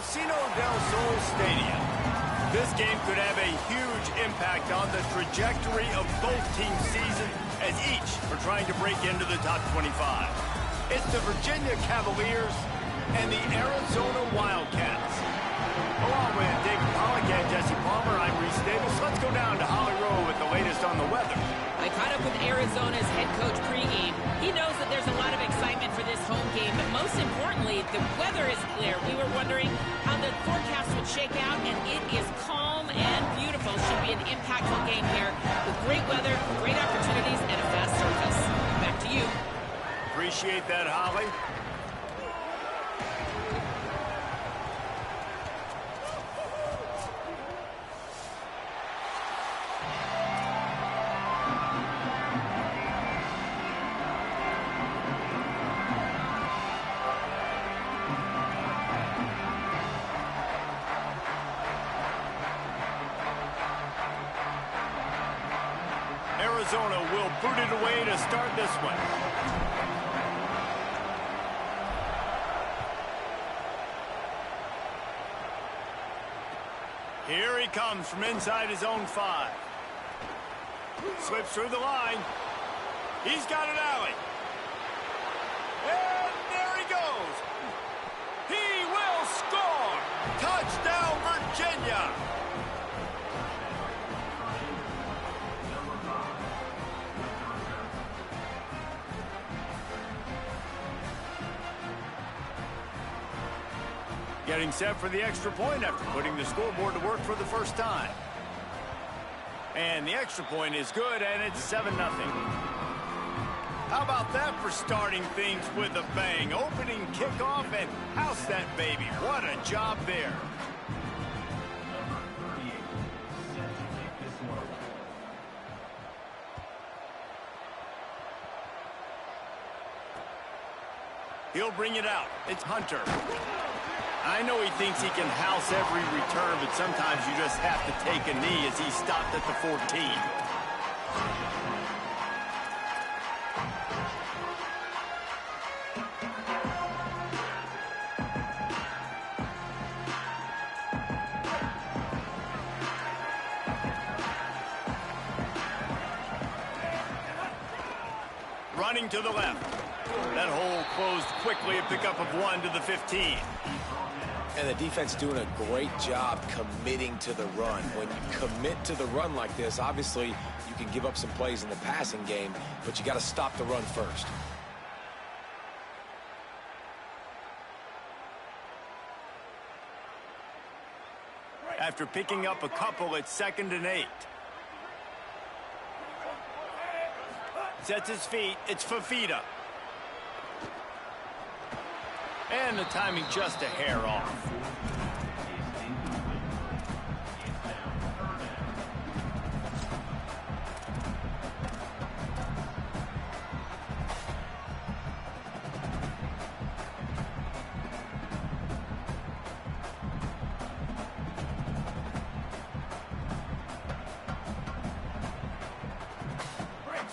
Casino del Sol Stadium. This game could have a huge impact on the trajectory of both teams' seasons as each are trying to break into the top 25. It's the Virginia Cavaliers and the Arizona Wildcats. Along with David Pollack and Jesse Palmer, I'm Reese Davis. Let's go down to Holly Rowe with the latest on the weather. I caught up with Arizona's head coach pregame. He knows that there's a lot of excitement for this home game, but most importantly, the weather is clear. We were wondering how the forecast would shake out, and it is calm and beautiful. Should be an impactful game here with great weather, great opportunities, and a fast surface. Back to you. Appreciate that, Holly. Arizona will boot it away to start this one. Here he comes from inside his own 5. Slips through the line. He's got an alley. And there he goes. He will score. Touchdown, Virginia. Getting set for the extra point after putting the scoreboard to work for the first time. And the extra point is good, and it's 7-0. How about that for starting things with a bang? Opening kickoff and house that baby. What a job there. He'll bring it out. It's Hunter. I know he thinks he can house every return, but sometimes you just have to take a knee as he stopped at the 14. Running to the left. That hole closed quickly, a pickup of 1 to the 15. And the defense doing a great job committing to the run. When you commit to the run like this, obviously you can give up some plays in the passing game, but you got to stop the run first. After picking up a couple, it's 2nd and 8. Sets his feet. It's Fafita. And the timing just a hair off.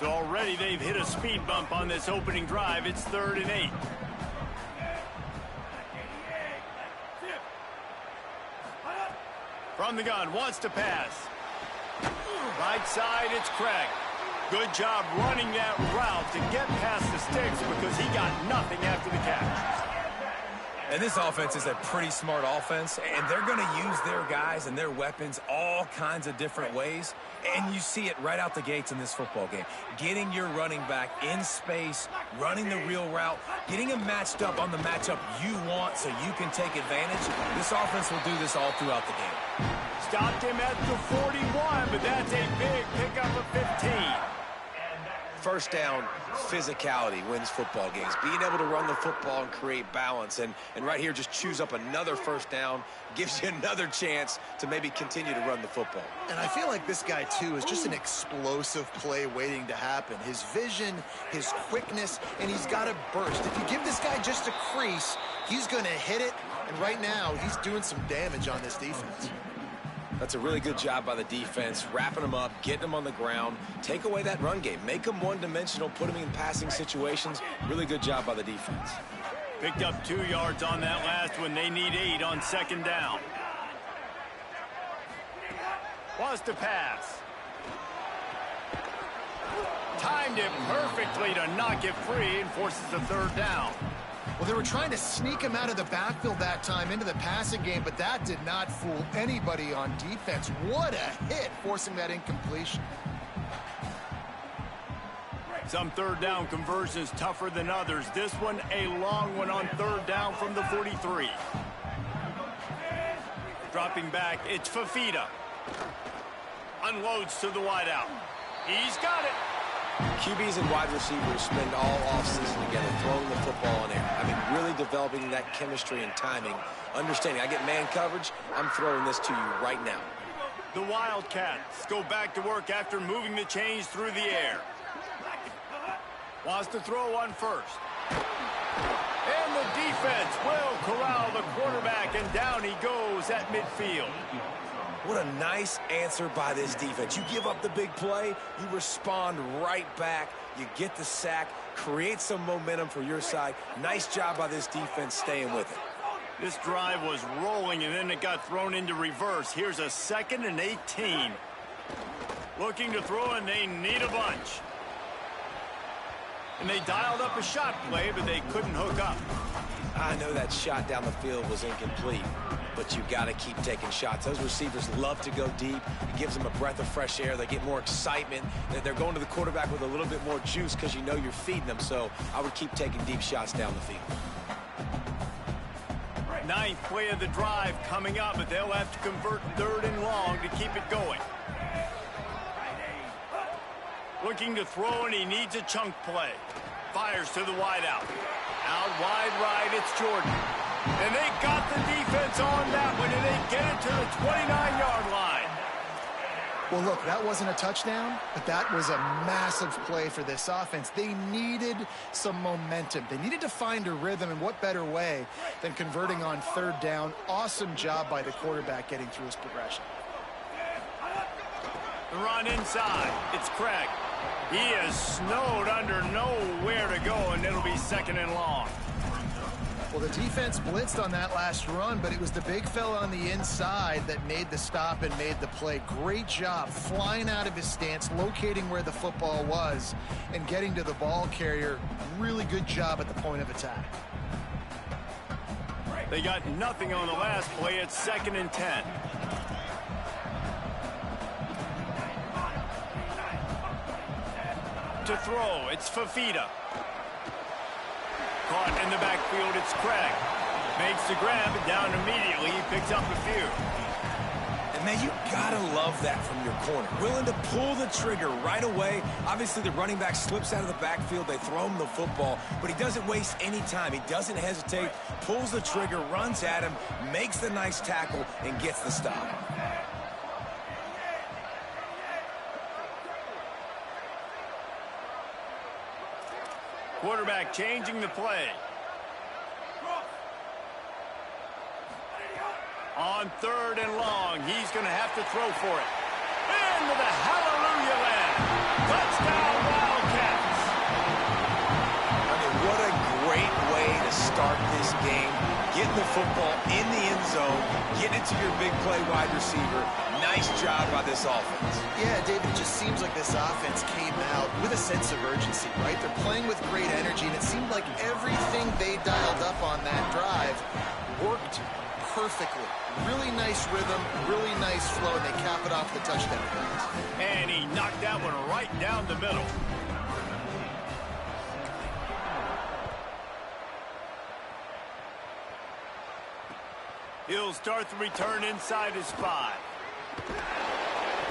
So already they've hit a speed bump on this opening drive. It's 3rd and 8. From the gun, wants to pass. Right side, it's Craig. Good job running that route to get past the sticks because he got nothing after the catch. And this offense is a pretty smart offense, and they're going to use their guys and their weapons all kinds of different ways. And you see it right out the gates in this football game. Getting your running back in space, running the real route, getting him matched up on the matchup you want so you can take advantage. This offense will do this all throughout the game. Stopped him at the 41, but that's a big pickup of 15. First down, physicality wins football games. Being able to run the football and create balance. And right here, just choose up another first down, gives you another chance to maybe continue to run the football. And I feel like this guy, too, is just an explosive play waiting to happen. His vision, his quickness, and he's got a burst. If you give this guy just a crease, he's going to hit it. And right now, he's doing some damage on this defense. That's a really good job by the defense, wrapping them up, getting them on the ground, take away that run game, make them one-dimensional, put them in passing situations. Really good job by the defense. Picked up 2 yards on that last one. They need 8 on second down. Wants to pass. Timed it perfectly to not get free and forces a third down. Well, they were trying to sneak him out of the backfield that time into the passing game, but that did not fool anybody on defense. What a hit, forcing that incompletion. Some third down conversions tougher than others. This one, a long one on third down from the 43. Dropping back, it's Fafita. Unloads to the wideout. He's got it. QBs and wide receivers spend all offseason together throwing the football in air. I mean, really developing that chemistry and timing. Understanding, I get man coverage, I'm throwing this to you right now. The Wildcats go back to work after moving the chains through the air. Wants to throw on first. And the defense will corral the quarterback, and down he goes at midfield. What a nice answer by this defense. You give up the big play, you respond right back, you get the sack, create some momentum for your side. Nice job by this defense staying with it. This drive was rolling, and then it got thrown into reverse. Here's a 2nd and 18. Looking to throw, and they need a bunch. And they dialed up a shot play, but they couldn't hook up. I know that shot down the field was incomplete, but you got to keep taking shots. Those receivers love to go deep. It gives them a breath of fresh air. They get more excitement. They're going to the quarterback with a little bit more juice because you know you're feeding them. So I would keep taking deep shots down the field. 9th play of the drive coming up, but they'll have to convert 3rd and long to keep it going. Looking to throw, and he needs a chunk play. Fires to the wideout. Out wide right, it's Jordan. And they got the defense on that one, and they get it to the 29-yard line. Well, look, that wasn't a touchdown, but that was a massive play for this offense. They needed some momentum. They needed to find a rhythm, and what better way than converting on 3rd down. Awesome job by the quarterback getting through his progression. The run inside. It's Craig. He is snowed under, nowhere to go, and it'll be 2nd and long. Well, the defense blitzed on that last run, but it was the big fella on the inside that made the stop and made the play. Great job flying out of his stance, locating where the football was, and getting to the ball carrier. Really good job at the point of attack. They got nothing on the last play. It's 2nd and 10. To throw, it's Fafita. Caught in the backfield, it's Craig. Makes the grab, and down immediately. He picks up a few. And man, you gotta love that from your corner. Willing to pull the trigger right away. Obviously, the running back slips out of the backfield. They throw him the football, but he doesn't waste any time. He doesn't hesitate, pulls the trigger, runs at him, makes the nice tackle, and gets the stop. Quarterback changing the play. On 3rd and long, he's going to have to throw for it. Into the hallelujah land. Touchdown, Wildcats. I mean, what a great way to start this game. Getting the football in the end zone, getting it to your big play wide receiver. Nice job by this offense. Yeah, David, it just seems like this offense came out with a sense of urgency, right? They're playing with great energy, and it seemed like everything they dialed up on that drive worked perfectly. Really nice rhythm, really nice flow, and they cap it off the touchdown pass. And he knocked that one right down the middle. He'll start the return inside his 5.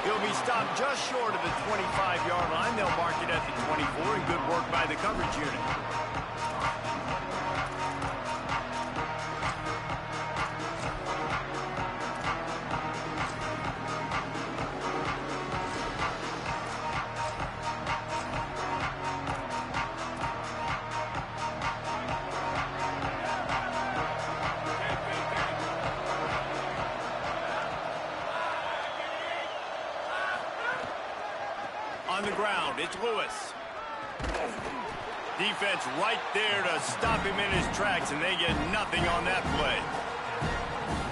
He'll be stopped just short of the 25-yard line. They'll mark it at the 24, and good work by the coverage unit. On the ground, it's Lewis. Defense right there to stop him in his tracks, and they get nothing on that play.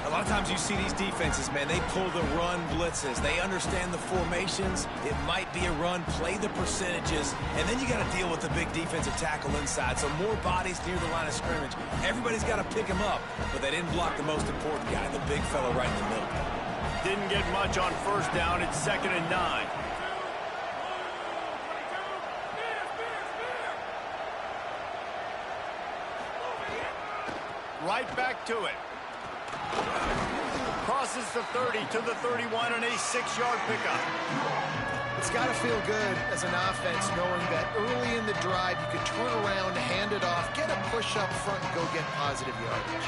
A lot of times you see these defenses, man, they pull the run blitzes. They understand the formations. It might be a run, play the percentages, and then you got to deal with the big defensive tackle inside. So more bodies near the line of scrimmage. Everybody's got to pick him up, but they didn't block the most important guy, the big fella right in the middle. Didn't get much on first down. It's 2nd and 9. Right back to it. Crosses the 30 to the 31 and a 6-yard pickup. It's got to feel good as an offense knowing that early in the drive you can turn around, hand it off, get a push up front, and go get positive yardage.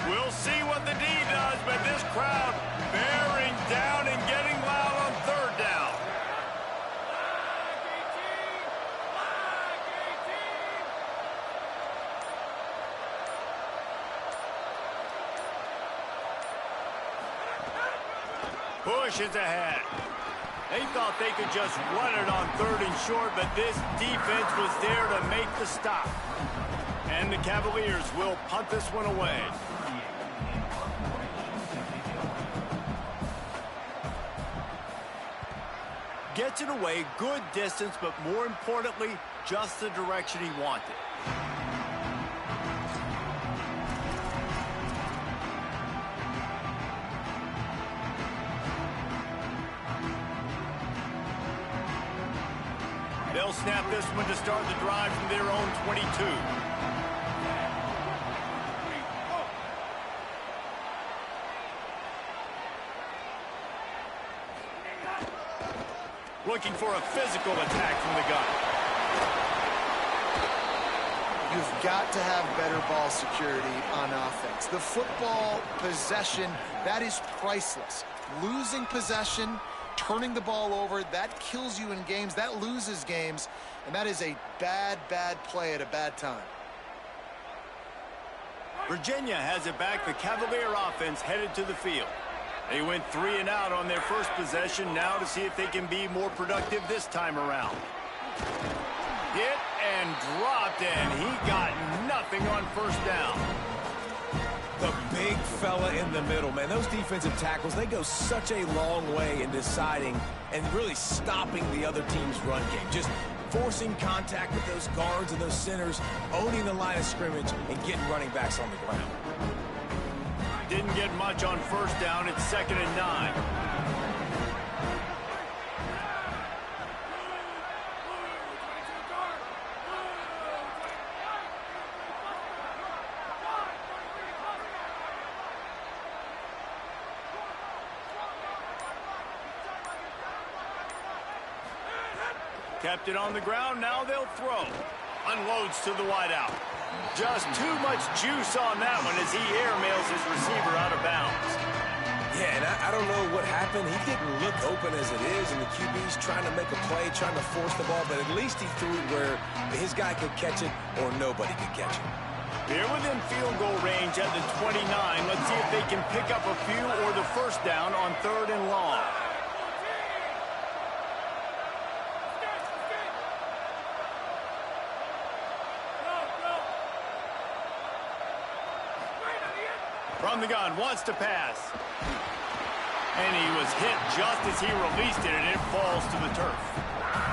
We'll see what the D does, but this crowd bearing down and getting loud on 3rd down. Push is ahead. They thought they could just run it on 3rd and short, but this defense was there to make the stop. And the Cavaliers will punt this one away. Gets it away, good distance, but more importantly, just the direction he wanted. They'll snap this one to start the drive from their own 22. Looking for a physical attack from the gun. You've got to have better ball security on offense. The football possession, that is priceless. Losing possession, turning the ball over, that kills you in games, that loses games, and that is a bad, bad play at a bad time. Virginia has it back. The Cavalier offense headed to the field. They went 3 and out on their first possession, now to see if they can be more productive this time around. Hit and dropped, and he got nothing on first down. The big fella in the middle, man. Those defensive tackles, they go such a long way in deciding and really stopping the other team's run game. Just forcing contact with those guards and those centers, owning the line of scrimmage, and getting running backs on the ground. Didn't get much on first down. It's 2nd and 9. Kept it on the ground. Now they'll throw. Unloads to the wideout. Just too much juice on that one as he airmails his receiver out of bounds. Yeah, and I don't know what happened. He didn't look open as it is, and the QB's trying to make a play, trying to force the ball, but at least he threw it where his guy could catch it or nobody could catch it. They're within field goal range at the 29. Let's see if they can pick up a few or the first down on 3rd and long. From the gun, wants to pass. And he was hit just as he released it, and it falls to the turf.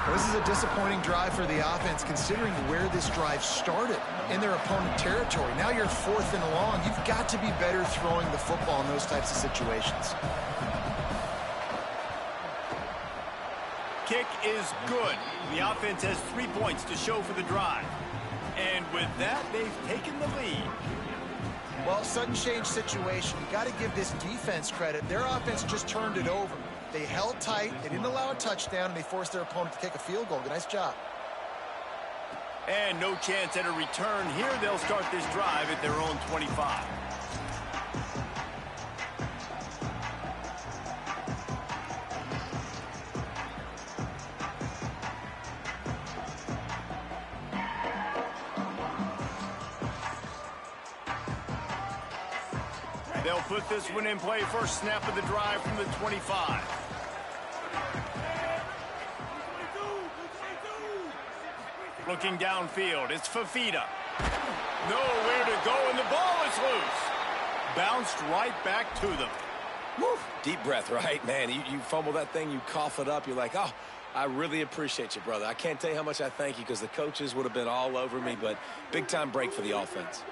Well, this is a disappointing drive for the offense, considering where this drive started, in their opponent territory. Now you're 4th and long. You've got to be better throwing the football in those types of situations. Kick is good. The offense has 3 points to show for the drive. And with that, they've taken the lead. Well, sudden change situation. You got to give this defense credit. Their offense just turned it over. They held tight. They didn't allow a touchdown, and they forced their opponent to kick a field goal. Nice job. And no chance at a return here. They'll start this drive at their own 25. They'll put this one in play first snap of the drive from the 25. Looking downfield, it's Fafita. Nowhere to go, and the ball is loose. Bounced right back to them. Woo. Deep breath, right? Man, you fumble that thing, you cough it up, you're like, oh, I really appreciate you, brother. I can't tell you how much I thank you because the coaches would have been all over me, but big-time break for the offense.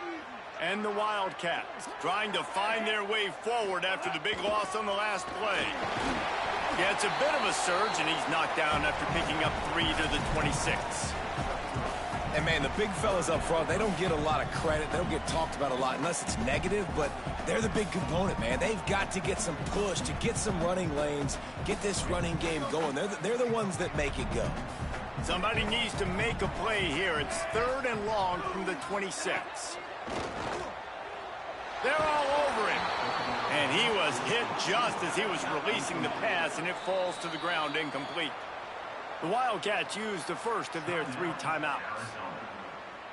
And the Wildcats trying to find their way forward after the big loss on the last play. Yeah, it's a bit of a surge, and he's knocked down after picking up 3 to the 26. And, man, the big fellas up front, they don't get a lot of credit. They don't get talked about a lot unless it's negative, but they're the big component, man. They've got to get some push, to get some running lanes, get this running game going. They're the ones that make it go. Somebody needs to make a play here. It's 3rd and long from the 26. They're all over him. And he was hit just as he was releasing the pass, and it falls to the ground incomplete. The Wildcats used the first of their 3 timeouts.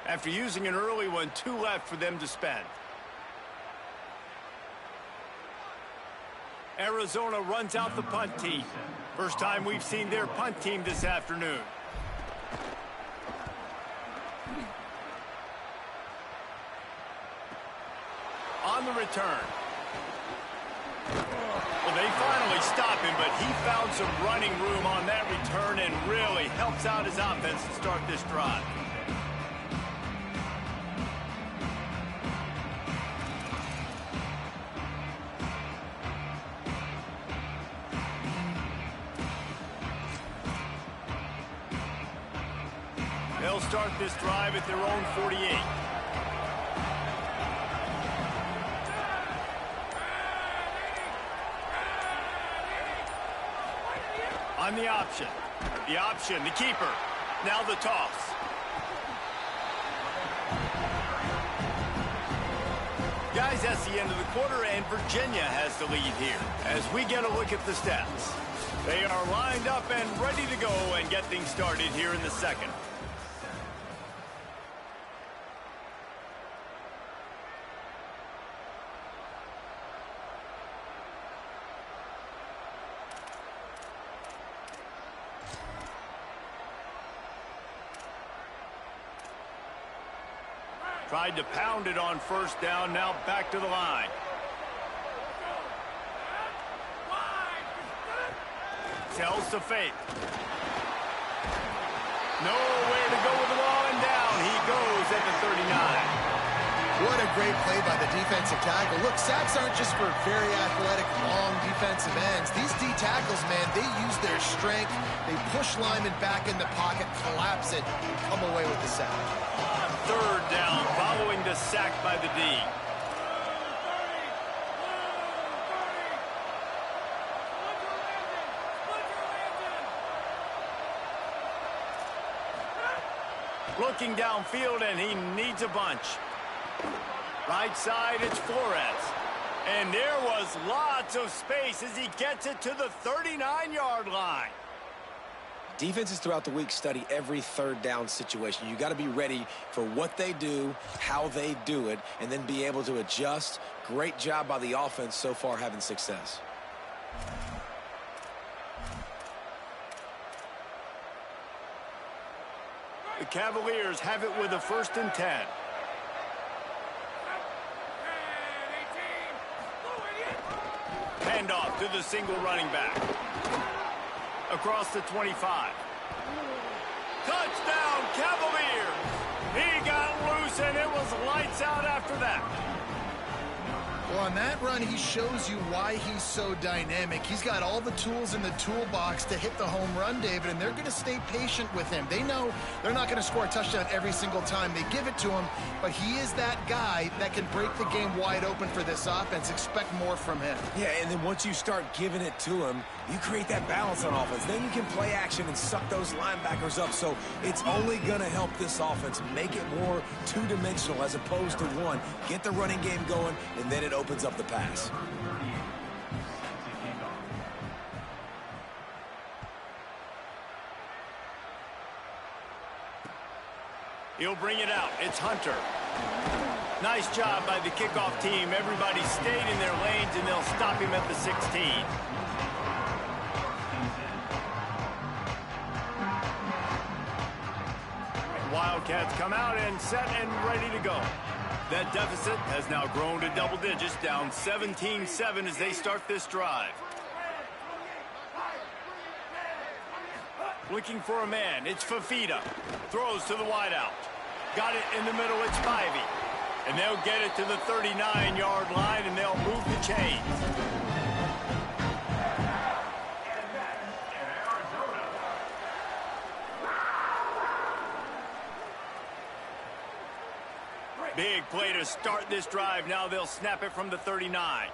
After using an early one, 2 left for them to spend. Arizona runs out the punt team. First time we've seen their punt team this afternoon. On the return. Well, they finally stop him, but he found some running room on that return and really helps out his offense to start this drive. They'll start this drive at their own 48. On the option. The keeper. Now the toss. Guys, that's the end of the quarter, and Virginia has the lead here. As we get a look at the stats, they are lined up and ready to go and get things started here in the second. Tried to pound it on first down, now back to the line. Tells to fake. Nowhere to go with the ball, and down he goes at the 39. What a great play by the defensive tackle. Look, sacks aren't just for very athletic, long defensive ends. These D tackles, man, they use their strength. They push linemen back in the pocket, collapse it, and come away with the sack. 3rd down following the sack by the D. Looking downfield, and he needs a bunch. Right side, it's Flores. And there was lots of space as he gets it to the 39-yard line. Defenses throughout the week study every 3rd down situation. You got to be ready for what they do, how they do it, and then be able to adjust. Great job by the offense so far having success. The Cavaliers have it with a 1st and 10. Handoff to the single running back. Across the 25. Touchdown, Cavaliers! He got loose, and it was lights out after that. Well, on that run, he shows you why he's so dynamic. He's got all the tools in the toolbox to hit the home run, David, and they're going to stay patient with him. They know they're not going to score a touchdown every single time they give it to him, but he is that guy that can break the game wide open for this offense. Expect more from him. Yeah, and then once you start giving it to him, you create that balance on offense. Then you can play action and suck those linebackers up. So it's only going to help this offense make it more two-dimensional as opposed to one. Get the running game going, and then it opens up the pass. He'll bring it out. It's Hunter. Nice job by the kickoff team. Everybody stayed in their lanes, and they'll stop him at the 16. Wildcats come out and set and ready to go. That deficit has now grown to double digits, down 17-7 as they start this drive. Looking for a man, it's Fafita. Throws to the wideout. Got it in the middle, it's Spivey. And they'll get it to the 39-yard line, and they'll move the chains. Big play to start this drive. Now they'll snap it from the 39.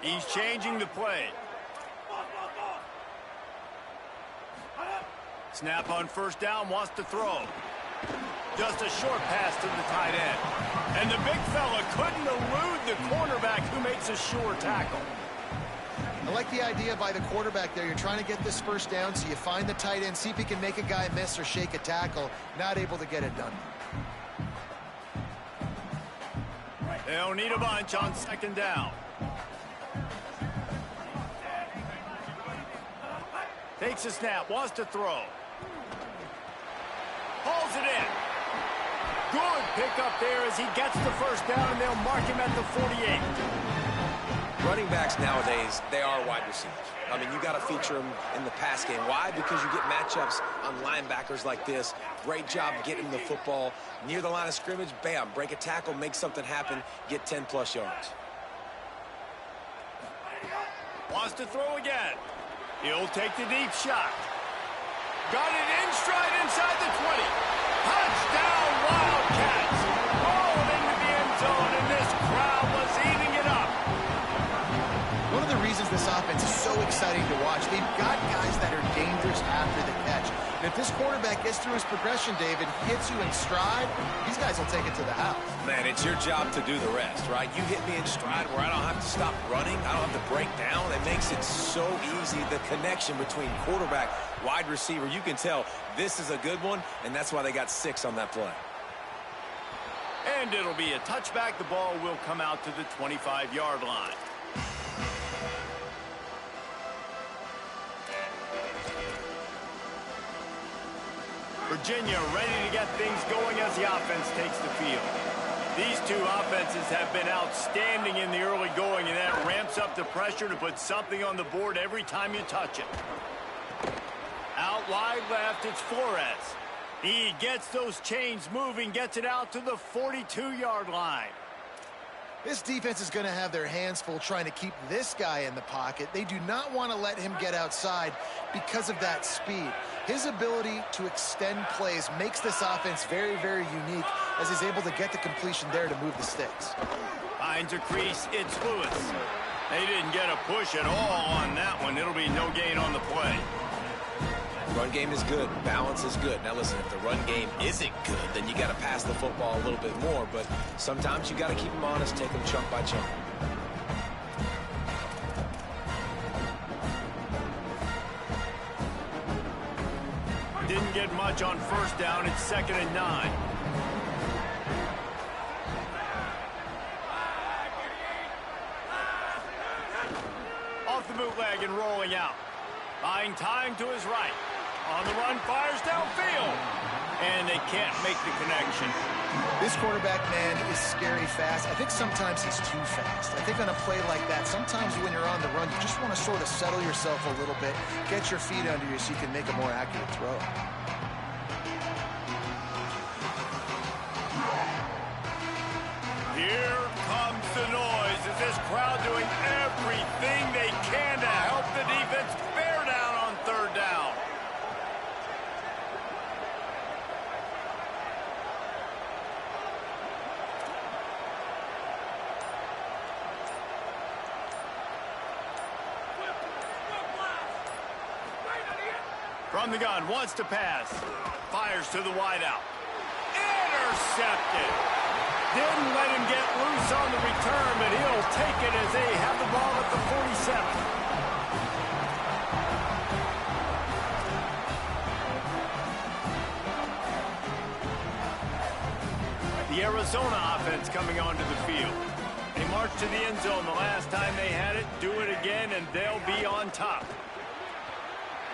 He's changing the play. Snap on first down, wants to throw. Just a short pass to the tight end. And the big fella couldn't elude the cornerback who makes a sure tackle. I like the idea by the quarterback there. You're trying to get this first down, so you find the tight end, see if he can make a guy miss or shake a tackle. Not able to get it done. They'll need a bunch on second down. Takes a snap, wants to throw. Hauls it in. Good pickup there as he gets the first down, and they'll mark him at the 48. Running backs nowadays, they are wide receivers. I mean, you got to feature them in the pass game. Why? Because you get matchups on linebackers like this. Great job getting the football near the line of scrimmage. Bam, break a tackle, make something happen, get 10-plus yards. Wants to throw again. He'll take the deep shot. Got it in stride inside the 20. Touchdown, Wildcats. Rolling into the end zone, and this crowd was eating it up. One of the reasons this offense is so exciting to watch, they've got guys that are dangerous after the catch. And if this quarterback gets through his progression, David, hits you in stride, these guys will take it to the house. Man, it's your job to do the rest, right? You hit me in stride where I don't have to stop running. I don't have to break down. It makes it so easy, the connection between quarterback, wide receiver. You can tell this is a good one, and that's why they got 6 on that play. And it'll be a touchback. The ball will come out to the 25-yard line. Virginia ready to get things going as the offense takes the field. These two offenses have been outstanding in the early going, and that ramps up the pressure to put something on the board every time you touch it. Out wide left, it's Flores. He gets those chains moving, gets it out to the 42-yard line. This defense is going to have their hands full trying to keep this guy in the pocket. They do not want to let him get outside because of that speed. His ability to extend plays makes this offense very, very unique as he's able to get the completion there to move the sticks. Finds a crease, it's Lewis. They didn't get a push at all on that one. It'll be no gain on the play. Run game is good. Balance is good. Now, listen, if the run game isn't good, then you got to pass the football a little bit more. But sometimes you got to keep them honest, take them chunk by chunk. Didn't get much on first down. It's 2nd and 9. Off the bootleg and rolling out. Buying time to his right. On the run, fires downfield. And they can't make the connection. This quarterback, man, is scary fast. I think sometimes he's too fast. I think on a play like that, sometimes when you're on the run, you just want to sort of settle yourself a little bit, get your feet under you so you can make a more accurate throw. Here comes the noise. Is this crowd doing everything they can to help the defense bear down on 3rd down? From the gun, wants to pass. Fires to the wideout. Intercepted. Didn't let him get loose on the return, but he'll take it as they have the ball at the 47. The Arizona offense coming onto the field. They marched to the end zone the last time they had it. Do it again, and they'll be on top.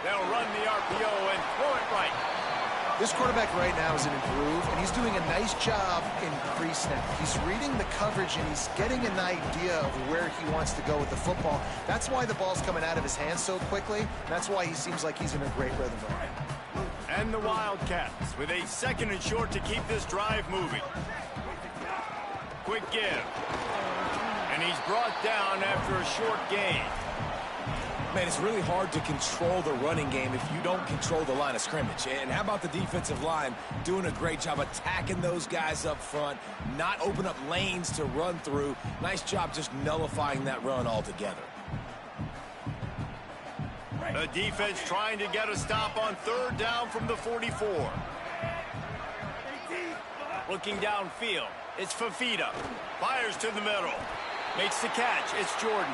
They'll run the RPO and throw it right. This quarterback right now is in a groove, and he's doing a nice job in pre-snap. He's reading the coverage, and he's getting an idea of where he wants to go with the football. That's why the ball's coming out of his hands so quickly, and that's why he seems like he's in a great rhythm right now. And the Wildcats with a 2nd and short to keep this drive moving. Quick give. And he's brought down after a short gain. Man, it's really hard to control the running game if you don't control the line of scrimmage. And how about the defensive line doing a great job attacking those guys up front, not open up lanes to run through. Nice job just nullifying that run altogether. The defense trying to get a stop on 3rd down from the 44. Looking downfield, it's Fafita. Fires to the middle. Makes the catch, it's Jordan.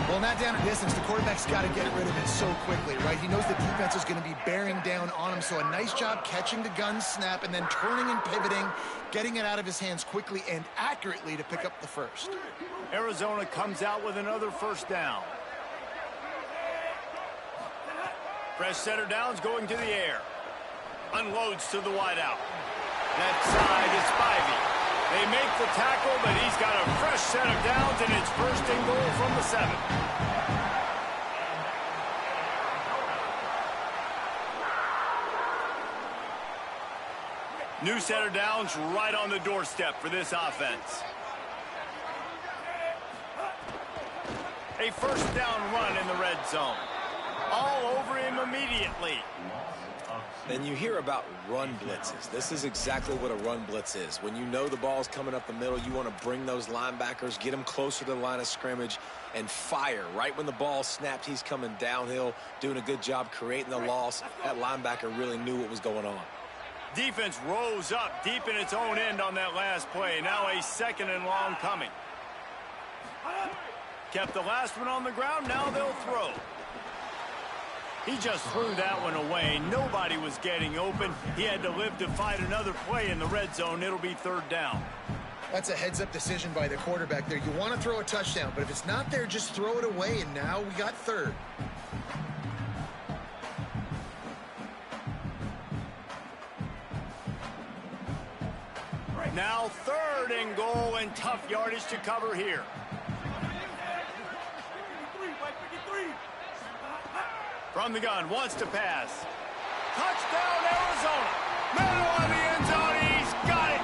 Well, in that down and distance, the quarterback's got to get rid of it so quickly, right? He knows the defense is going to be bearing down on him, so a nice job catching the gun snap and then turning and pivoting, getting it out of his hands quickly and accurately to pick up the first. Arizona comes out with another 1st down. Fresh center downs going to the air. Unloads to the wideout. Left side is Spivey. They make the tackle, but he's got a fresh set of downs, and it's 1st and goal from the 7. New set of downs right on the doorstep for this offense. A 1st down run in the red zone. All over him immediately. And you hear about run blitzes. This is exactly what a run blitz is. When you know the ball's coming up the middle, you want to bring those linebackers, get them closer to the line of scrimmage, and fire. Right when the ball snapped, he's coming downhill, doing a good job creating the loss. That linebacker really knew what was going on. Defense rose up deep in its own end on that last play. Now a 2nd and long coming. Kept the last one on the ground. Now they'll throw. He just threw that one away. Nobody was getting open. He had to live to fight another play in the red zone. It'll be 3rd down. That's a heads-up decision by the quarterback there. You want to throw a touchdown, but if it's not there, just throw it away, and now we got 3rd. Now 3rd and goal, and tough yardage to cover here. From the gun, wants to pass. Touchdown, Arizona. Middle of the end zone, he's got it.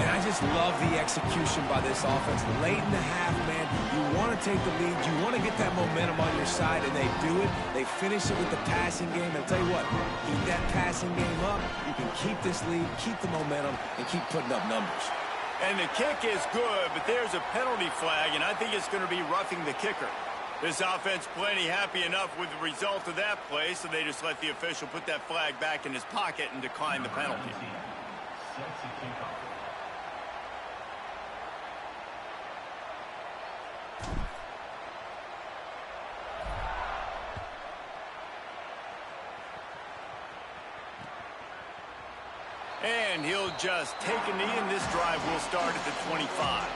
And I just love the execution by this offense. Late in the half, man, you want to take the lead. You want to get that momentum on your side, and they do it. They finish it with the passing game. And I'll tell you what, keep that passing game up. You can keep this lead, keep the momentum, and keep putting up numbers. And the kick is good, but there's a penalty flag, and I think it's going to be roughing the kicker. This offense plenty happy enough with the result of that play, so they just let the official put that flag back in his pocket and decline the penalty. And he'll just take a knee, and this drive will start at the 25.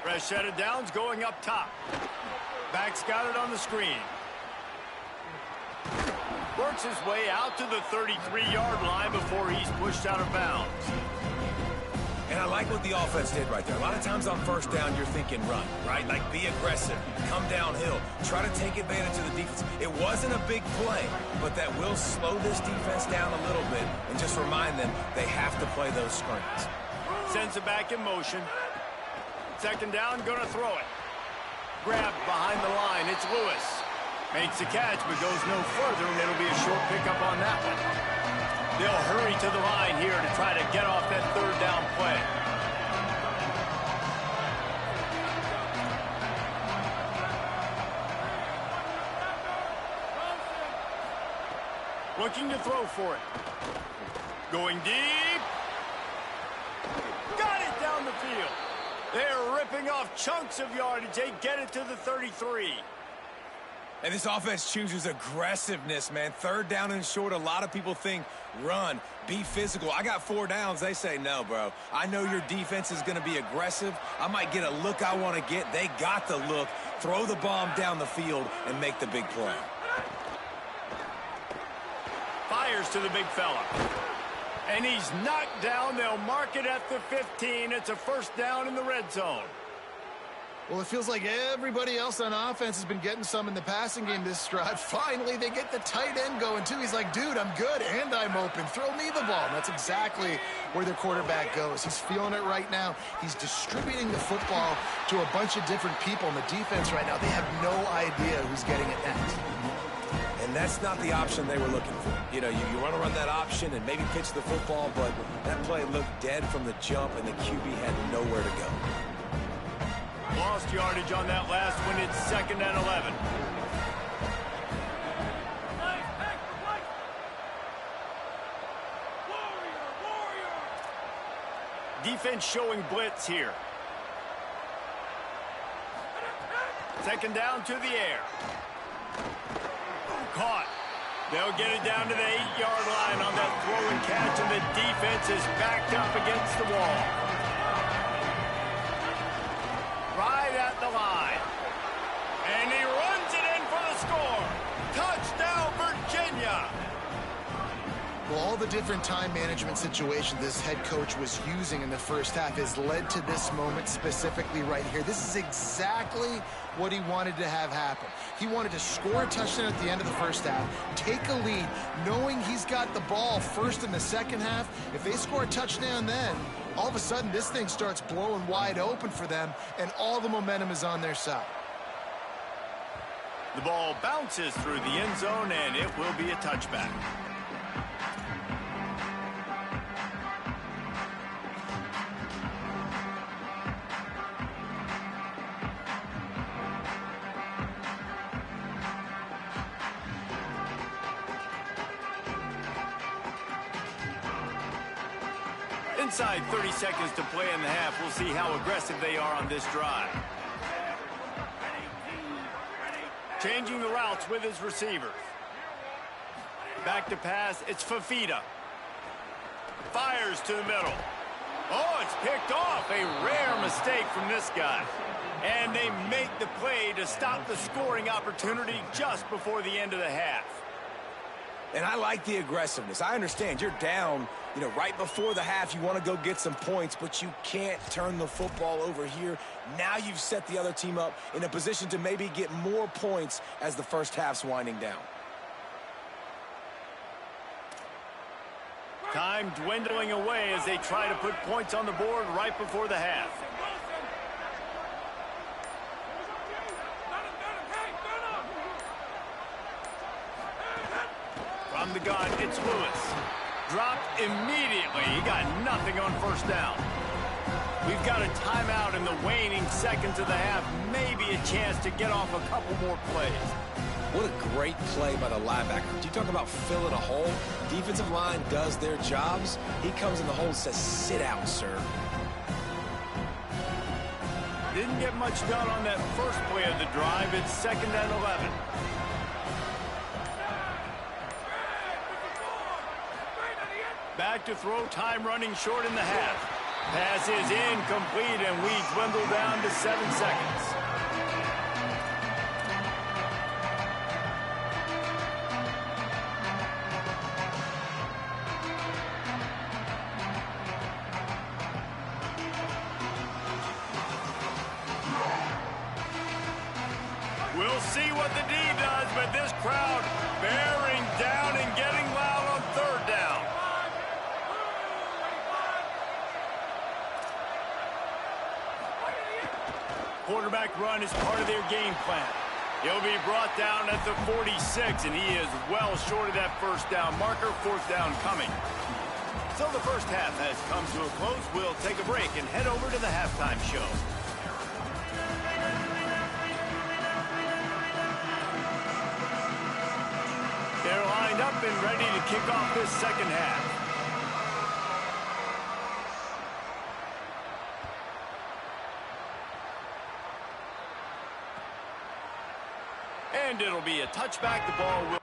Fresh set of downs going up top. Back's got it on the screen. Works his way out to the 33-yard line before he's pushed out of bounds. And I like what the offense did right there. A lot of times on 1st down, you're thinking run, right? Like be aggressive, come downhill, try to take advantage of the defense. It wasn't a big play, but that will slow this defense down a little bit and just remind them they have to play those screens. Sends it back in motion. 2nd down, gonna throw it. Grabbed behind the line, it's Lewis. Makes the catch, but goes no further, and it'll be a short pickup on that one. They'll hurry to the line here to try to get off that 3rd down play. Looking to throw for it. Going deep. Got it down the field. They're ripping off chunks of yardage. They get it to the 33. And this offense chooses aggressiveness, man. Third down and short, a lot of people think run, be physical. I got 4 downs. They say, no, bro. I know your defense is going to be aggressive. I might get a look I want to get. They got the look. Throw the bomb down the field and make the big play. Fires to the big fella. And he's knocked down. They'll mark it at the 15. It's a first down in the red zone. Well, it feels like everybody else on offense has been getting some in the passing game this drive. Finally, they get the tight end going, too. He's like, dude, I'm good, and I'm open. Throw me the ball. And that's exactly where their quarterback goes. He's feeling it right now. He's distributing the football to a bunch of different people. And the defense right now, they have no idea who's getting it next. And that's not the option they were looking for. You know, you want to run that option and maybe pitch the football, but that play looked dead from the jump, and the QB had nowhere to go. Lost yardage on that last one. It's 2nd and 11. Defense showing blitz here. 2nd down to the air. Caught. They'll get it down to the 8-yard line on that throw and catch, and the defense is backed up against the wall. Right at the line. And he runs it in for the score. Touchdown, Virginia. Well, all the different time management situations this head coach was using in the first half has led to this moment specifically right here. This is exactly what he wanted to have happen. He wanted to score a touchdown at the end of the first half, take a lead, knowing he's got the ball first in the second half. If they score a touchdown then, all of a sudden this thing starts blowing wide open for them, and all the momentum is on their side. The ball bounces through the end zone, and it will be a touchback. Inside 30 seconds to play in the half. We'll see how aggressive they are on this drive. Changing the routes with his receivers. Back to pass. It's Fafita. Fires to the middle. Oh, it's picked off. A rare mistake from this guy. And they make the play to stop the scoring opportunity just before the end of the half. And I like the aggressiveness. I understand you're down, you know, right before the half. You want to go get some points, but you can't turn the football over here. Now you've set the other team up in a position to maybe get more points as the first half's winding down. Time dwindling away as they try to put points on the board right before the half. From the gun, it's Lewis. Dropped immediately. He got nothing on first down. We've got a timeout in the waning seconds of the half. Maybe a chance to get off a couple more plays. What a great play by the linebacker. Do you talk about filling a hole? Defensive line does their jobs. He comes in the hole and says, sit out, sir. Didn't get much done on that first play of the drive. It's 2nd and 11. Back to throw, time running short in the half. Pass is incomplete, and we dwindle down to 7 seconds. We'll see what the D does, but this crowd bearing down and getting loud on 3rd down. Quarterback run is part of their game plan. He'll be brought down at the 46, and he is well short of that first down marker. 4th down coming. So the first half has come to a close. We'll take a break and head over to the halftime show. They're lined up and ready to kick off this second half. And it'll be a touchback. The ball will...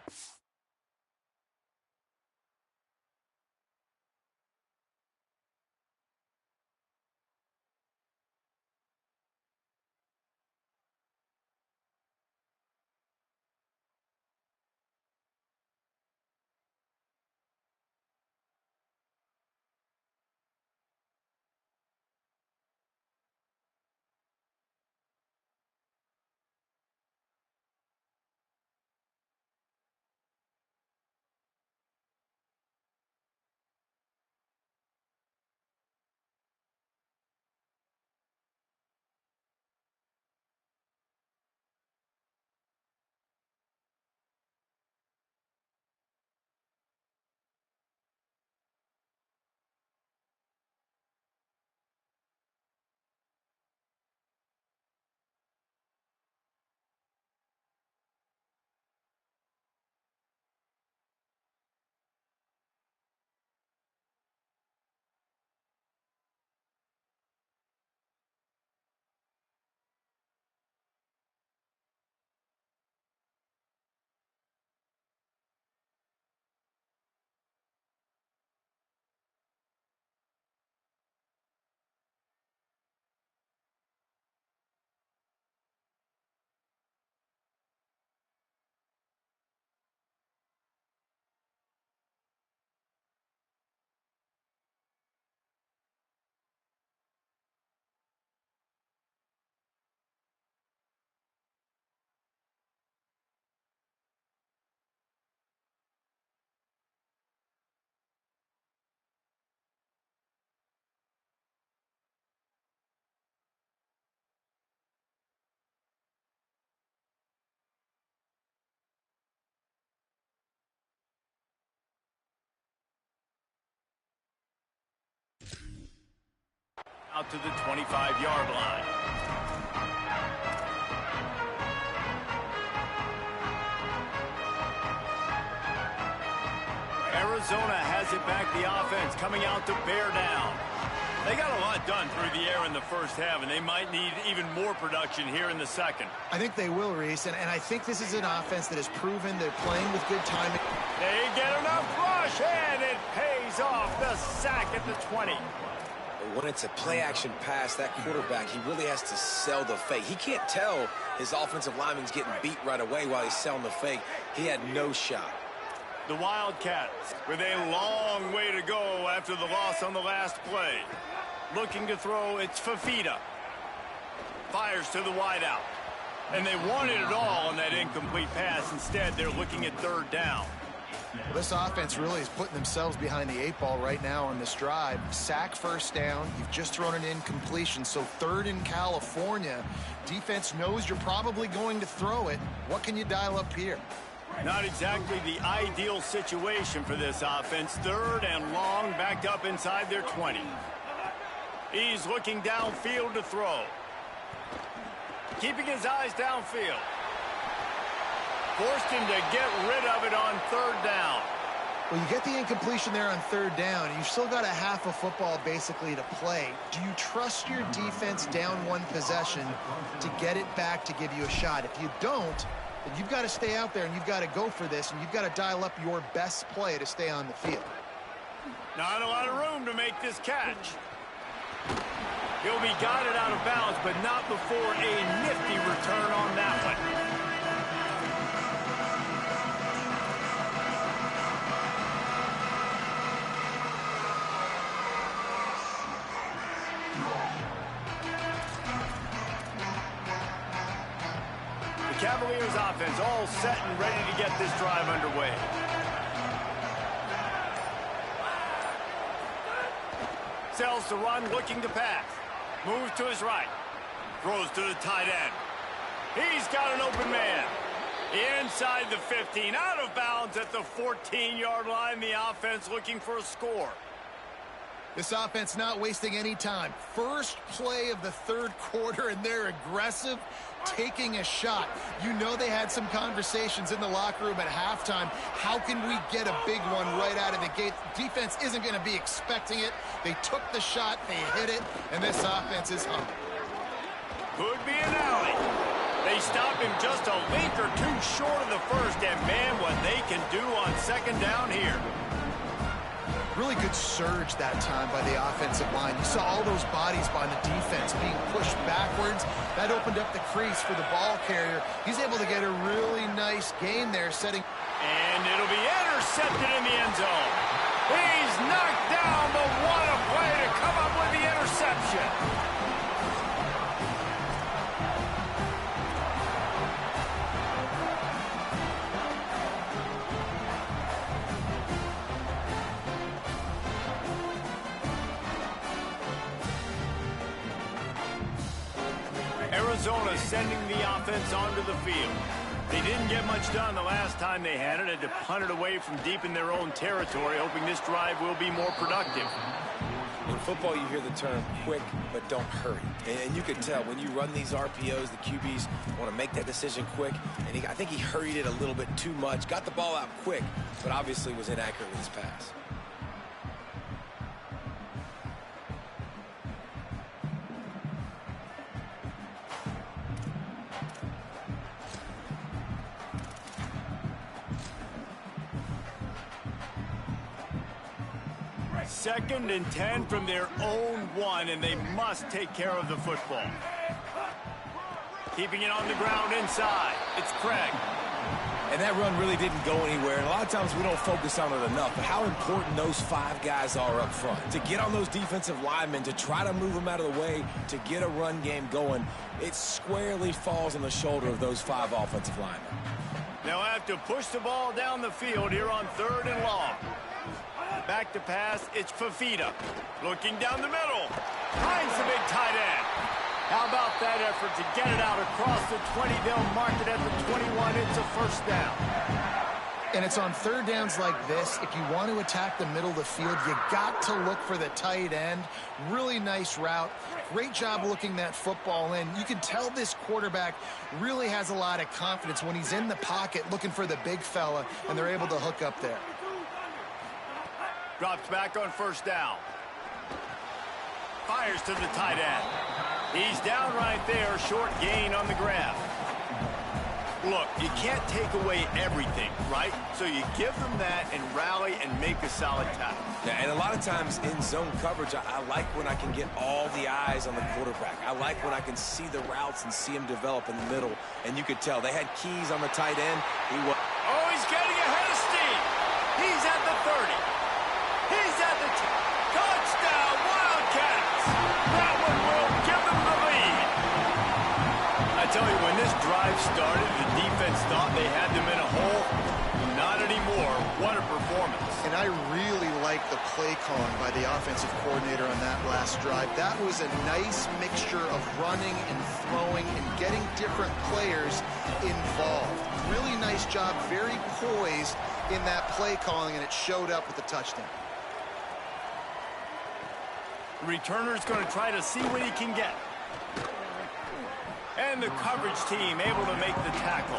out to the 25-yard line. Arizona has it back, the offense coming out to bear down. They got a lot done through the air in the first half, and they might need even more production here in the second. I think they will, Reese, and I think this is an offense that has proven they're playing with good timing. They get enough rush, and it pays off. The sack at the 20. When it's a play-action pass, that quarterback, he really has to sell the fake. He can't tell his offensive lineman's getting beat right away while he's selling the fake. He had no shot. The Wildcats with a long way to go after the loss on the last play. Looking to throw, it's Fafita. Fires to the wideout. And they wanted it all on that incomplete pass. Instead, they're looking at third down. Well, this offense really is putting themselves behind the 8 ball right now on this drive. Sack, first down. You've just thrown an incompletion, so third in California. Defense knows you're probably going to throw it. What can you dial up here? Not exactly the ideal situation for this offense. Third and long, backed up inside their 20. He's looking downfield to throw. Keeping his eyes downfield. Forced him to get rid of it on third down. Well, you get the incompletion there on third down. You've still got a half a football basically to play. Do you trust your defense down one possession to get it back to give you a shot? If you don't, then you've got to stay out there and you've got to go for this, and you've got to dial up your best play to stay on the field. Not a lot of room to make this catch. He'll be guided out of bounds, but not before a nifty return on that one. Cavaliers offense all set and ready to get this drive underway. Sells to run, looking to pass. Moves to his right. Throws to the tight end. He's got an open man. Inside the 15, out of bounds at the 14-yard line. The offense looking for a score. This offense not wasting any time. First play of the third quarter, and they're aggressive, taking a shot. You know they had some conversations in the locker room at halftime. How can we get a big one right out of the gate? Defense isn't going to be expecting it. They took the shot, they hit it, and this offense is up. Could be an alley. They stop him just a link or two short of the first, and man, what they can do on second down here. Really good surge that time by the offensive line. You saw all those bodies by the defense being pushed backwards. That opened up the crease for the ball carrier. He's able to get a really nice gain there, setting. And it'll be intercepted in the end zone. He's knocked down, but what a play to come up with the interception. Arizona sending the offense onto the field. They didn't get much done the last time they had it. Had to punt it away from deep in their own territory, hoping this drive will be more productive. In football, you hear the term quick, but don't hurry. And you can tell when you run these RPOs, the QBs want to make that decision quick. And I think he hurried it a little bit too much. Got the ball out quick, but obviously was inaccurate with his pass. Second and 10 from their own 1, and they must take care of the football. Keeping it on the ground inside. It's Craig. And that run really didn't go anywhere. And a lot of times we don't focus on it enough. But how important those 5 guys are up front. To get on those defensive linemen, to try to move them out of the way, to get a run game going, it squarely falls on the shoulder of those 5 offensive linemen. They'll have to push the ball down the field here on 3rd and long. Back to pass, it's Fafita. Looking down the middle. Finds the big tight end. How about that effort to get it out across the 20? They'll mark it at the 21. It's a first down. And it's on 3rd downs like this. If you want to attack the middle of the field, you got to look for the tight end. Really nice route. Great job looking that football in. You can tell this quarterback really has a lot of confidence when he's in the pocket looking for the big fella, and they're able to hook up there. Drops back on 1st down. Fires to the tight end. He's down right there, short gain on the grab. Look, you can't take away everything, right? So you give them that and rally and make a solid tackle. Yeah, and a lot of times in zone coverage, I like when I can get all the eyes on the quarterback. I like when I can see the routes and see him develop in the middle. And you could tell they had keys on the tight end. Oh, he's getting ahead of steam. He's at the 30. He's at the touchdown, Wildcats. That one will give them the lead. I tell you, when this drive started, the defense thought they had them in a hole. Not anymore. What a performance. And I really like the play calling by the offensive coordinator on that last drive. That was a nice mixture of running and throwing and getting different players involved. Really nice job, very poised in that play calling, and it showed up with the touchdown. Returner's going to try to see what he can get. And the coverage team able to make the tackle.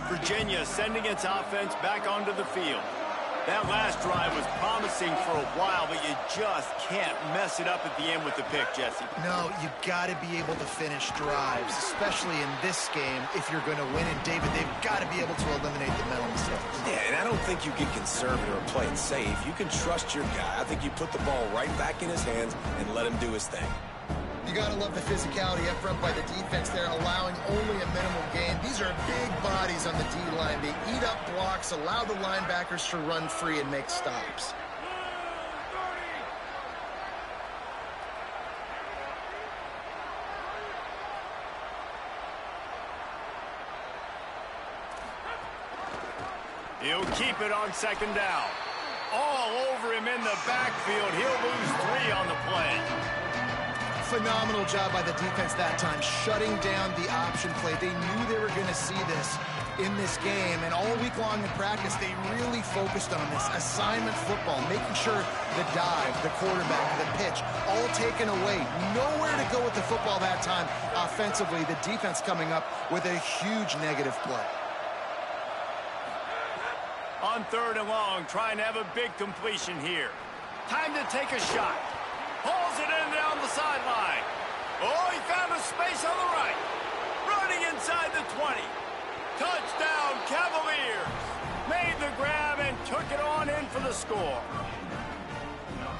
Virginia sending its offense back onto the field. That last drive was promising for a while, but you just can't mess it up at the end with the pick, Jesse. No, you got to be able to finish drives, especially in this game. If you're going to win, and David, they've got to be able to eliminate the mental mistakes. Yeah, and I don't think you get conservative or play it safe. You can trust your guy. I think you put the ball right back in his hands and let him do his thing. You got to love the physicality up front by the defense there, allowing only a minimal gain. These are big bodies on the D-line. They eat up blocks, allow the linebackers to run free and make stops. He'll keep it on 2nd down. All over him in the backfield. He'll lose 3 on the play. Phenomenal job by the defense that time, shutting down the option play. They knew they were going to see this. in this game, and all week long in practice, they really focused on this assignment football, making sure the dive, the quarterback, the pitch, all taken away. Nowhere to go with the football that time offensively. The defense coming up with a huge negative play. On 3rd and long, trying to have a big completion here. Time to take a shot. Pulls it in down the sideline. Oh, he found a space on the right. Running inside the 20. Touchdown, Cavaliers. Made the grab and took it on in for the score.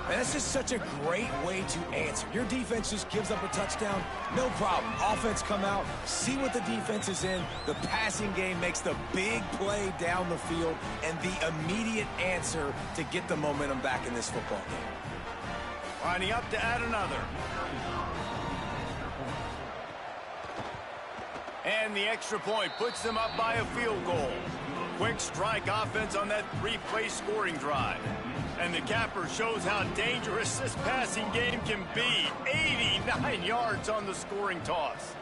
And that's just such a great way to answer. Your defense just gives up a touchdown, no problem. Offense come out, see what the defense is in. The passing game makes the big play down the field and the immediate answer to get the momentum back in this football game. Lining up to add another. And the extra point puts them up by a field goal. Quick strike offense on that 3-play scoring drive. And the capper shows how dangerous this passing game can be. 89 yards on the scoring toss.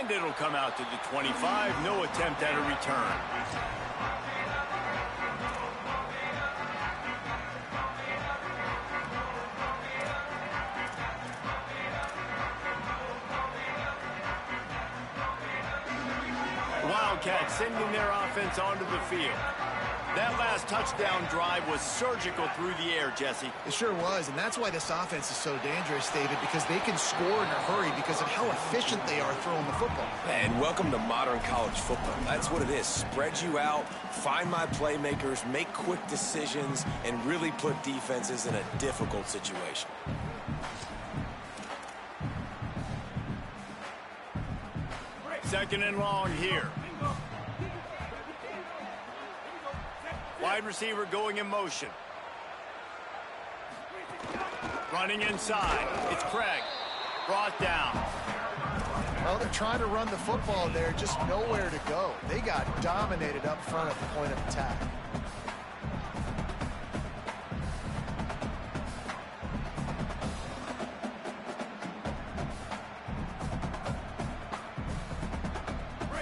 And it'll come out to the 25. No attempt at a return. Wildcats sending their offense onto the field. That last touchdown drive was surgical through the air, Jesse. It sure was, and that's why this offense is so dangerous, David, because they can score in a hurry because of how efficient they are throwing the football. And welcome to modern college football. That's what it is. Spread you out, find my playmakers, make quick decisions, and really put defenses in a difficult situation. Second and long here. Wide receiver going in motion. Running inside. It's Craig. Brought down. Well, they're trying to run the football there, just nowhere to go. They got dominated up front at the point of attack.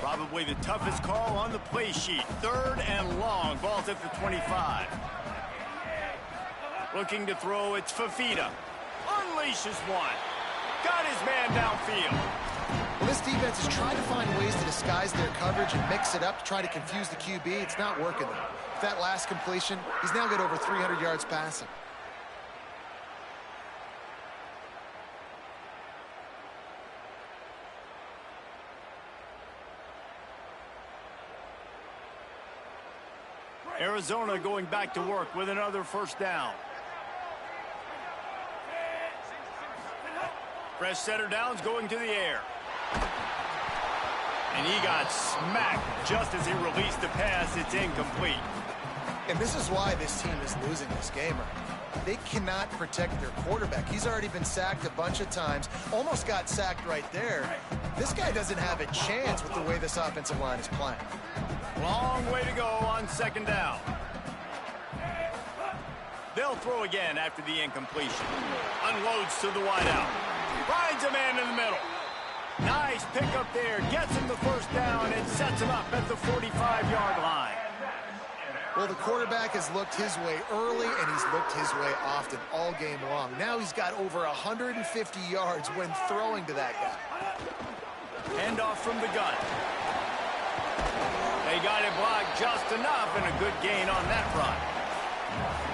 Probably the toughest call on the play sheet. 3rd and long. Ball's at the 25. Looking to throw. It's Fafita. Unleashes one. Got his man downfield. Well, this defense is trying to find ways to disguise their coverage and mix it up to try to confuse the QB. It's not working, though. With that last completion, he's now got over 300 yards passing. Arizona going back to work with another first down. Fresh setter downs going to the air. And he got smacked just as he released the pass. It's incomplete. And this is why this team is losing this game right now. They cannot protect their quarterback. He's already been sacked a bunch of times. Almost got sacked right there. This guy doesn't have a chance with the way this offensive line is playing. Long way to go on second down. They'll throw again after the incompletion. Unloads to the wideout. Finds a man in the middle. Nice pickup there. Gets him the first down and sets him up at the 45-yard line. Well, the quarterback has looked his way early, and he's looked his way often all game long. Now he's got over 150 yards when throwing to that guy. Handoff from the gun. They got it blocked just enough, and a good gain on that run.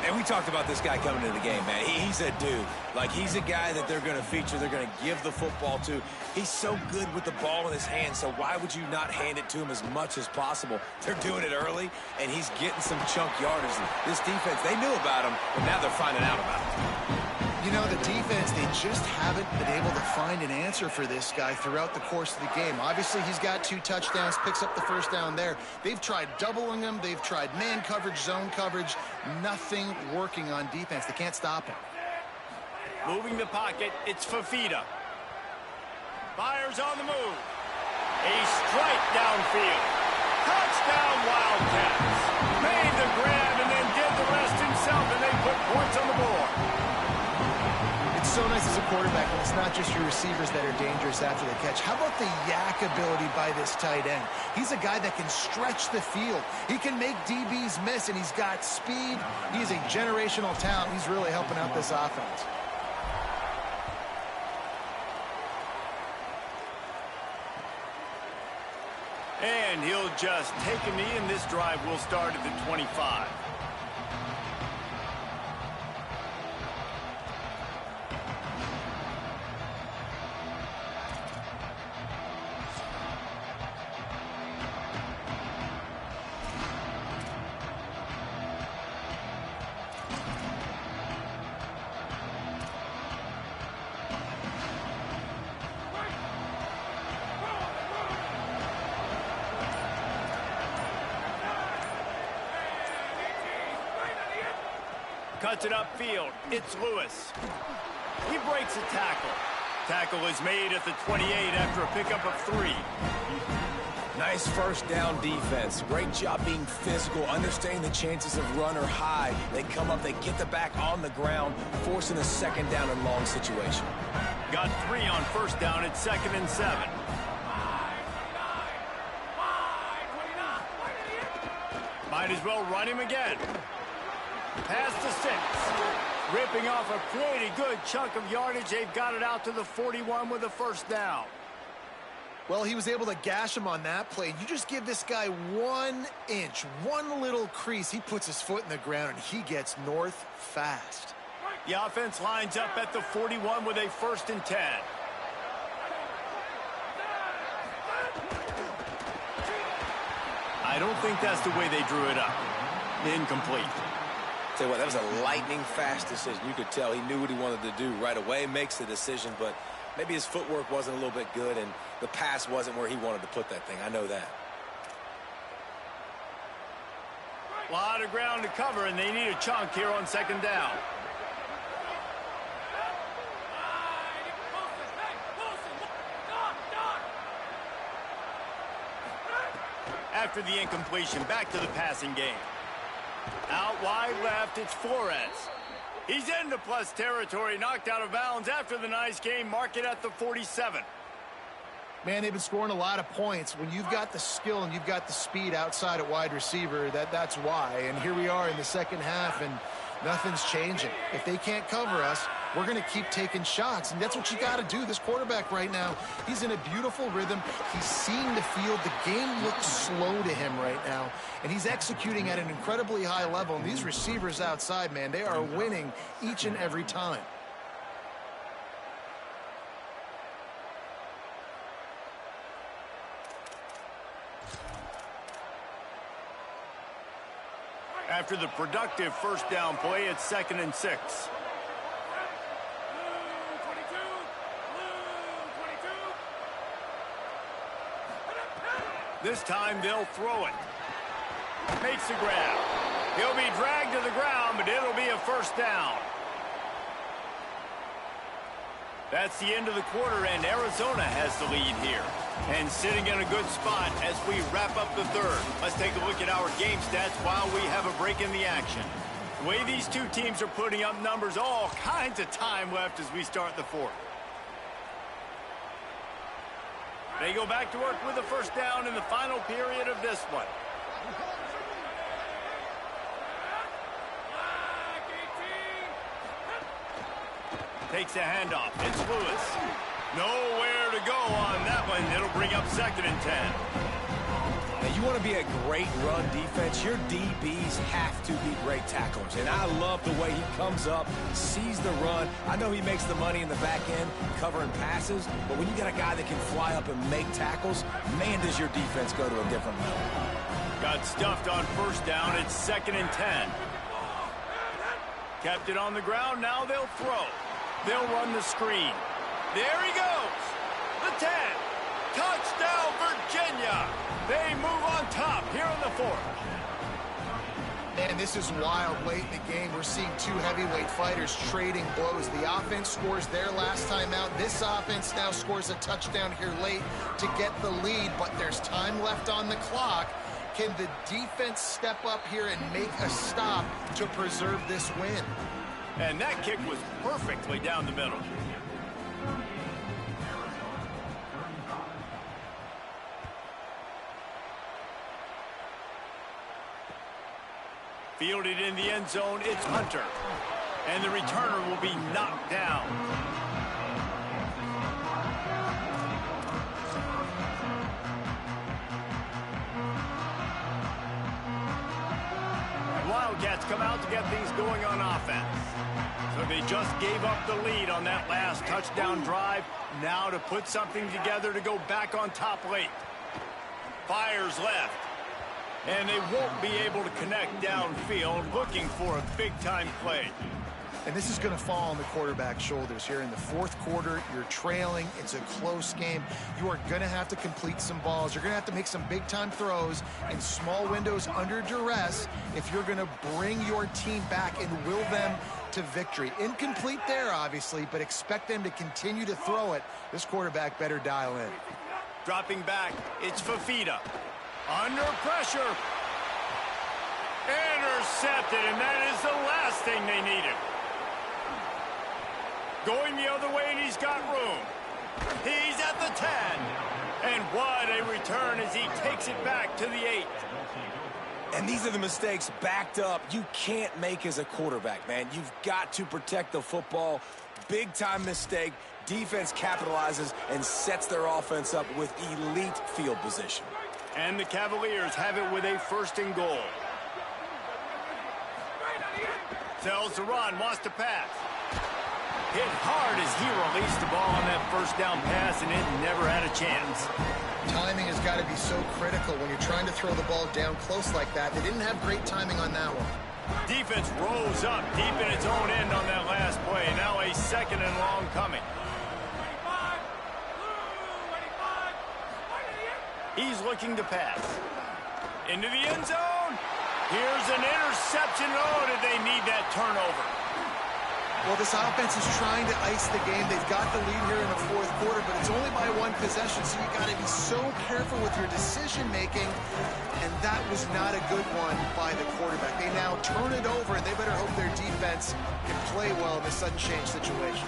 And we talked about this guy coming into the game, man. He's a dude. Like, he's a guy that they're going to feature, they're going to give the football to. He's so good with the ball in his hand, so why would you not hand it to him as much as possible? They're doing it early, and he's getting some chunk yardage. This defense, they knew about him, but now they're finding out about him. You know, the defense, they just haven't been able to find an answer for this guy throughout the course of the game. Obviously, he's got 2 touchdowns, picks up the first down there. They've tried doubling him. They've tried man coverage, zone coverage. Nothing working on defense. They can't stop him. Moving the pocket, it's Fafita. Fires on the move. A strike downfield. Touchdown, Wildcats. Made the grab and then did the rest himself, and they put points on the board. It's so nice as a quarterback when it's not just your receivers that are dangerous after the catch. How about the yak ability by this tight end? He's a guy that can stretch the field. He can make DBs miss, and he's got speed. He's a generational talent. He's really helping out this offense. And he'll just take a knee, and this drive will start at the 25. Cuts it upfield. It's Lewis. He breaks a tackle. Tackle is made at the 28 after a pickup of 3. Nice first down defense. Great job being physical, understanding the chances of run are high. They come up, they get the back on the ground, forcing a second down and long situation. Got 3 on first down at 2nd and 7. Might as well run him again. Pass to 6. Ripping off a pretty good chunk of yardage. They've got it out to the 41 with a first down. Well, he was able to gash him on that play. You just give this guy 1 inch, one little crease. He puts his foot in the ground, and he gets north fast. The offense lines up at the 41 with a 1st and 10. I don't think that's the way they drew it up. Incomplete. Tell you what, that was a lightning-fast decision. You could tell he knew what he wanted to do right away, makes the decision, but maybe his footwork wasn't a little bit good, and the pass wasn't where he wanted to put that thing. I know that. A lot of ground to cover, and they need a chunk here on 2nd down. After the incompletion, back to the passing game. Out wide left, it's Flores. He's into plus territory, knocked out of bounds after the nice game. Mark it at the 47. Man, they've been scoring a lot of points. When you've got the skill and you've got the speed outside at wide receiver, that's why. And here we are in the second half, and nothing's changing. If they can't cover us, we're going to keep taking shots, and that's what you got to do. This quarterback right now, he's in a beautiful rhythm. He's seeing the field. The game looks slow to him right now, and he's executing at an incredibly high level. And these receivers outside, man, they are winning each and every time. After the productive first down play, it's 2nd and 6. This time they'll throw it. Makes the grab. He'll be dragged to the ground, but it'll be a first down. That's the end of the quarter, and Arizona has the lead here. And sitting in a good spot as we wrap up the 3rd. Let's take a look at our game stats while we have a break in the action. The way these two teams are putting up numbers, all kinds of time left as we start the 4th. They go back to work with a first down in the final period of this one. Takes a handoff. It's Lewis. Nowhere to go on that one. It'll bring up 2nd and 10. Now, you want to be a great run defense, your DBs have to be great tacklers. And I love the way he comes up, sees the run. I know he makes the money in the back end covering passes, but when you got a guy that can fly up and make tackles, man, does your defense go to a different level. Got stuffed on first down. It's 2nd and 10. Kept it on the ground. Now they'll throw. They'll run the screen. There he goes. The 10. Touchdown, Virginia. They move on top here in the 4th. And this is wild late in the game. We're seeing two heavyweight fighters trading blows. The offense scores their last time out. This offense now scores a touchdown here late to get the lead, but there's time left on the clock. Can the defense step up here and make a stop to preserve this win? And that kick was perfectly down the middle. Fielded in the end zone, it's Hunter. And the returner will be knocked down. Wildcats come out to get things going on offense. So they just gave up the lead on that last touchdown drive. Now to put something together to go back on top late. Fires left. And they won't be able to connect downfield, looking for a big-time play. And this is going to fall on the quarterback's shoulders here in the fourth quarter. You're trailing. It's a close game. You are going to have to complete some balls. You're going to have to make some big-time throws in small windows under duress if you're going to bring your team back and will them to victory. Incomplete there, obviously, but expect them to continue to throw it. This quarterback better dial in. Dropping back, it's Fafita. Under pressure. Intercepted, and that is the last thing they needed. Going the other way, and he's got room. He's at the 10. And what a return as he takes it back to the 8. And these are the mistakes backed up you can't make as a quarterback, man. You've got to protect the football. Big-time mistake. Defense capitalizes and sets their offense up with elite field position. And the Cavaliers have it with a 1st and goal. Tells to run, wants to pass. Hit hard as he released the ball on that 1st down pass, and it never had a chance. Timing has got to be so critical when you're trying to throw the ball down close like that. They didn't have great timing on that one. Defense rose up deep in its own end on that last play. Now a 2nd and long coming. He's looking to pass. Into the end zone. Here's an interception. Oh, did they need that turnover? Well, this offense is trying to ice the game. They've got the lead here in the fourth quarter, but it's only by 1 possession, so you got to be so careful with your decision-making, and that was not a good one by the quarterback. They now turn it over, and they better hope their defense can play well in this sudden change situation.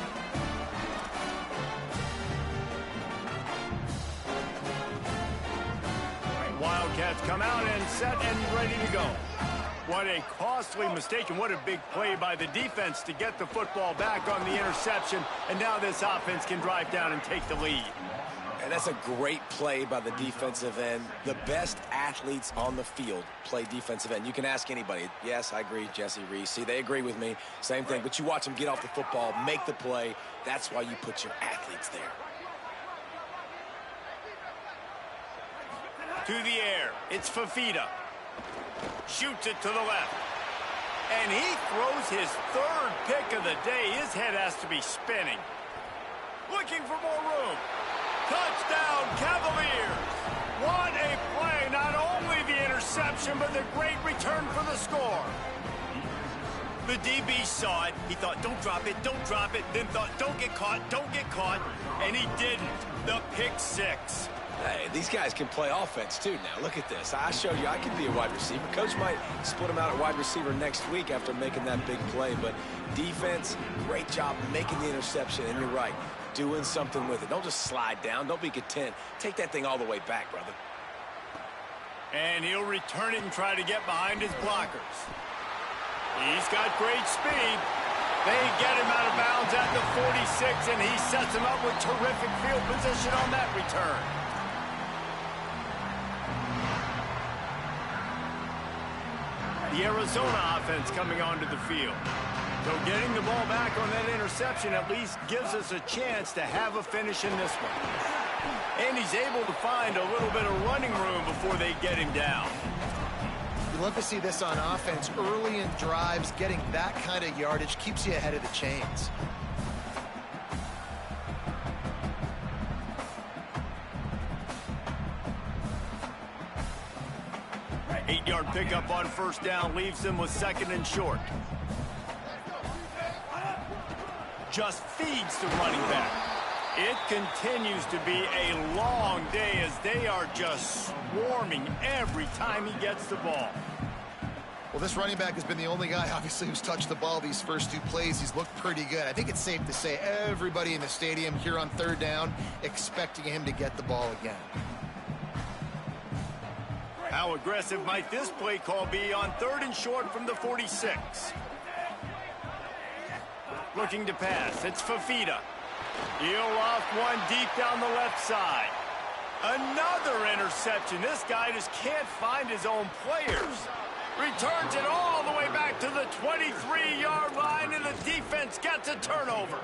Wildcats come out and set and ready to go. What a costly mistake, and what a big play by the defense to get the football back on the interception, and now this offense can drive down and take the lead. And that's a great play by the defensive end. The best athletes on the field play defensive end. You can ask anybody. Yes, I agree, Jesse Reese. See, they agree with me. Same thing, but you watch them get off the football, make the play. That's why you put your athletes there. To the air, it's Fafita. Shoots it to the left. And he throws his 3rd pick of the day. His head has to be spinning. Looking for more room. Touchdown, Cavaliers. What a play. Not only the interception, but the great return for the score. The DB saw it. He thought, don't drop it, don't drop it. Then thought, don't get caught, don't get caught. And he didn't. The pick 6. Hey, these guys can play offense, too, now. Look at this. I showed you I can be a wide receiver. Coach might split him out at wide receiver next week after making that big play. But defense, great job making the interception. And you're right, doing something with it. Don't just slide down. Don't be content. Take that thing all the way back, brother. And he'll return it and try to get behind his blockers. He's got great speed. They get him out of bounds at the 46, and he sets him up with terrific field position on that return. The Arizona offense coming onto the field. So getting the ball back on that interception at least gives us a chance to have a finish in this one. And he's able to find a little bit of running room before they get him down. You love to see this on offense. Early in drives, getting that kind of yardage keeps you ahead of the chains. Eight-yard pickup on 1st down leaves them with 2nd and short. Just feeds the running back. It continues to be a long day as they are just swarming every time he gets the ball. Well, this running back has been the only guy, obviously, who's touched the ball these first 2 plays. He's looked pretty good. I think it's safe to say everybody in the stadium here on 3rd down expecting him to get the ball again. How aggressive might this play call be on 3rd and short from the 46? Looking to pass. It's Fafita. He'll loft one deep down the left side. Another interception. This guy just can't find his own players. Returns it all the way back to the 23-yard line, and the defense gets a turnover.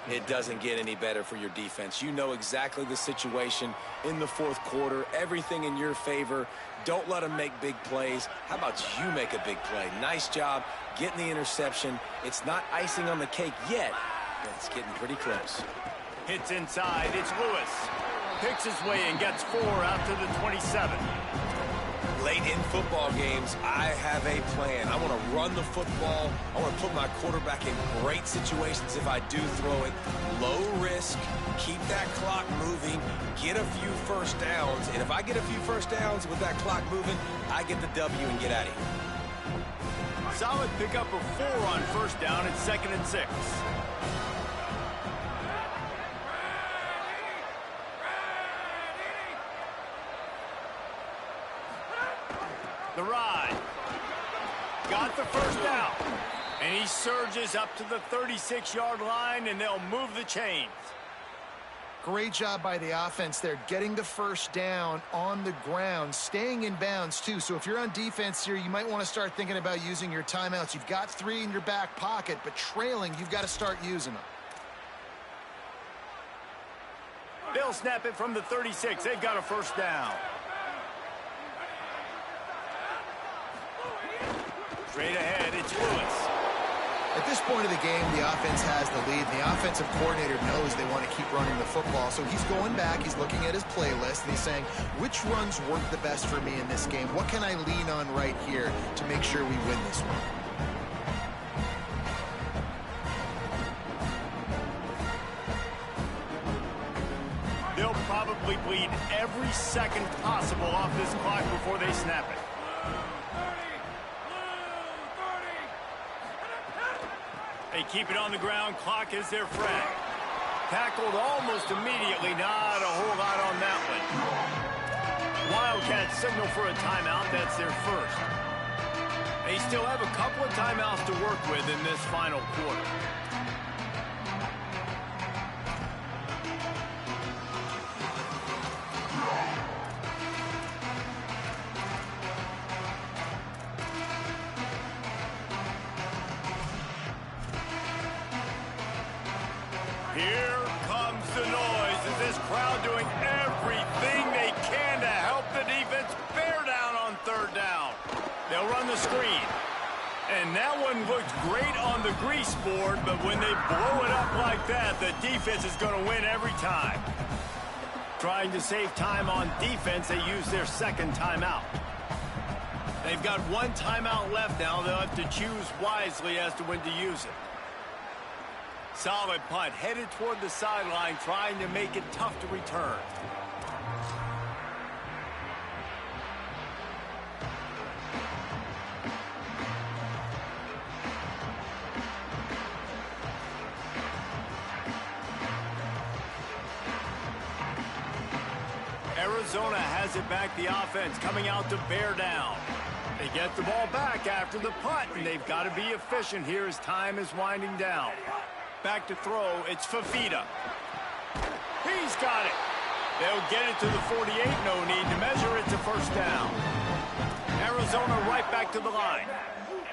It doesn't get any better for your defense. You know exactly the situation in the 4th quarter. Everything in your favor. Don't let them make big plays. How about you make a big play? Nice job getting the interception. It's not icing on the cake yet, but it's getting pretty close. Hits inside. It's Lewis. Picks his way and gets 4 out to the 27. Late in football games, I have a plan. I want to run the football. I want to put my quarterback in great situations if I do throw it. Low risk, keep that clock moving, get a few first downs. And if I get a few first downs with that clock moving, I get the W and get out of here. Solid pickup of 4 on 1st down and 2nd and 6. The ride. Got the 1st down. And he surges up to the 36-yard line, and they'll move the chains. Great job by the offense there, getting the 1st down on the ground, staying in bounds, too. So if you're on defense here, you might want to start thinking about using your timeouts. You've got 3 in your back pocket, but trailing, you've got to start using them. They'll snap it from the 36. They've got a 1st down. Straight ahead, it's Lewis. At this point of the game, the offense has the lead. The offensive coordinator knows they want to keep running the football. So he's going back, he's looking at his playlist, and he's saying, which runs work the best for me in this game? What can I lean on right here to make sure we win this one? They'll probably bleed every second possible off this clock before they snap it. They keep it on the ground. Clock is their friend. Tackled almost immediately. Not a whole lot on that one. Wildcats signal for a timeout. That's their 1st. They still have a couple of timeouts to work with in this final quarter. Here comes the noise as this crowd doing everything they can to help the defense bear down on 3rd down. They'll run the screen. And that one looked great on the grease board, but when they blow it up like that, the defense is going to win every time. Trying to save time on defense, they use their 2nd timeout. They've got 1 timeout left now. They'll have to choose wisely as to when to use it. Solid punt, headed toward the sideline, trying to make it tough to return. Arizona has it back, the offense coming out to bear down. They get the ball back after the punt, and they've got to be efficient here as time is winding down. Back to throw, it's Fafita. He's got it. They'll get it to the 48, no need to measure it to 1st down. Arizona right back to the line.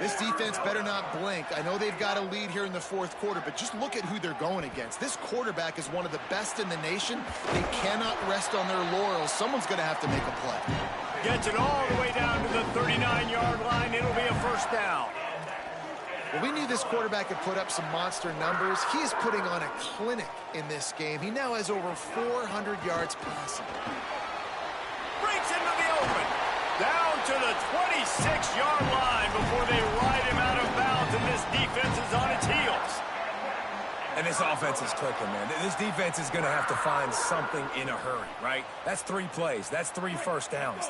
This defense better not blink. I know they've got a lead here in the 4th quarter, but just look at who they're going against. This quarterback is one of the best in the nation. They cannot rest on their laurels. Someone's going to have to make a play. Gets it all the way down to the 39-yard line. It'll be a 1st down. Well, we knew this quarterback could put up some monster numbers. He is putting on a clinic in this game. He now has over 400 yards passing. Breaks into the open. Down to the 26-yard line before they ride him out of bounds, and this defense is on its heels. And this offense is clicking, man. This defense is going to have to find something in a hurry, right? That's 3 plays. That's 3 first downs.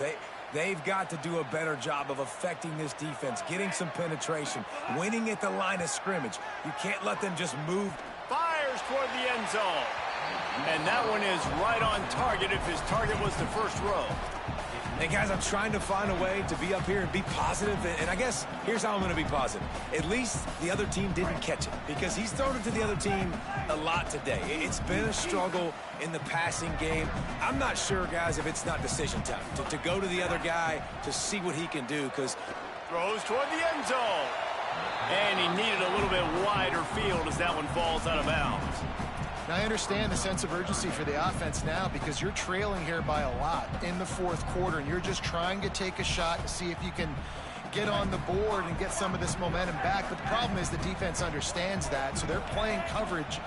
They've got to do a better job of affecting this defense, getting some penetration, winning at the line of scrimmage. You can't let them just move. Fires toward the end zone. And that one is right on target if his target was the first row. Hey, guys, I'm trying to find a way to be up here and be positive, and I guess here's how I'm going to be positive. At least the other team didn't catch it, because he's thrown it to the other team a lot today. It's been a struggle in the passing game. I'm not sure, guys, if it's not decision time to go to the other guy to see what he can do, because throws toward the end zone. And he needed a little bit wider field as that one falls out of bounds. Now, I understand the sense of urgency for the offense now because you're trailing here by a lot in the 4th quarter, and you're just trying to take a shot to see if you can get on the board and get some of this momentum back. But the problem is the defense understands that, so they're playing coverage,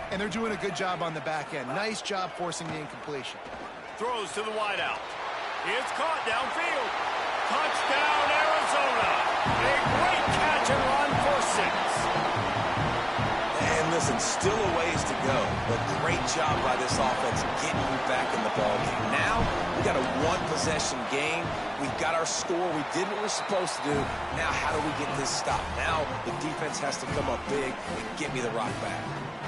and they're doing a good job on the back end. Nice job forcing the incompletion. Throws to the wideout. It's caught downfield. Touchdown, Arizona. A great catch and run for 6. And listen, still a ways to go, but great job by this offense getting you back in the ballgame. Now, we got a 1-possession game. We've got our score. We did what we're supposed to do. Now, how do we get this stopped? Now, the defense has to come up big and get me the rock back.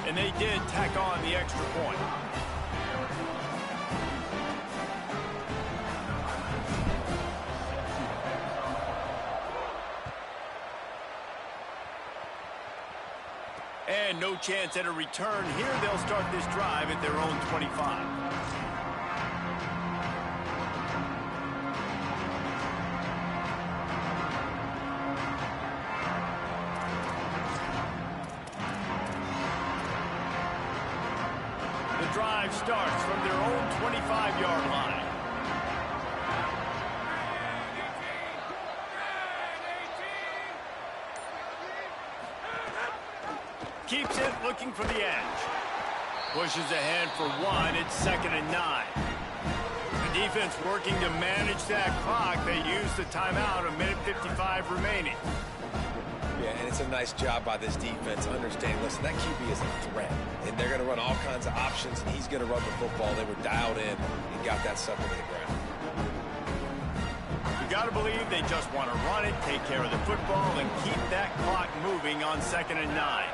And they did tack on the extra point. And no chance at a return here. They'll start this drive at their own 25. The drive starts from their own 25-yard line. Keeps it looking for the edge. Pushes ahead for 1. It's 2nd and 9. The defense working to manage that clock. They use the timeout, 1:55 remaining. Yeah, and it's a nice job by this defense understanding, listen, that QB is a threat. And they're going to run all kinds of options, and he's going to run the football. They were dialed in and got that sucker to the ground. You got to believe they just want to run it, take care of the football, and keep that clock moving on 2nd and 9.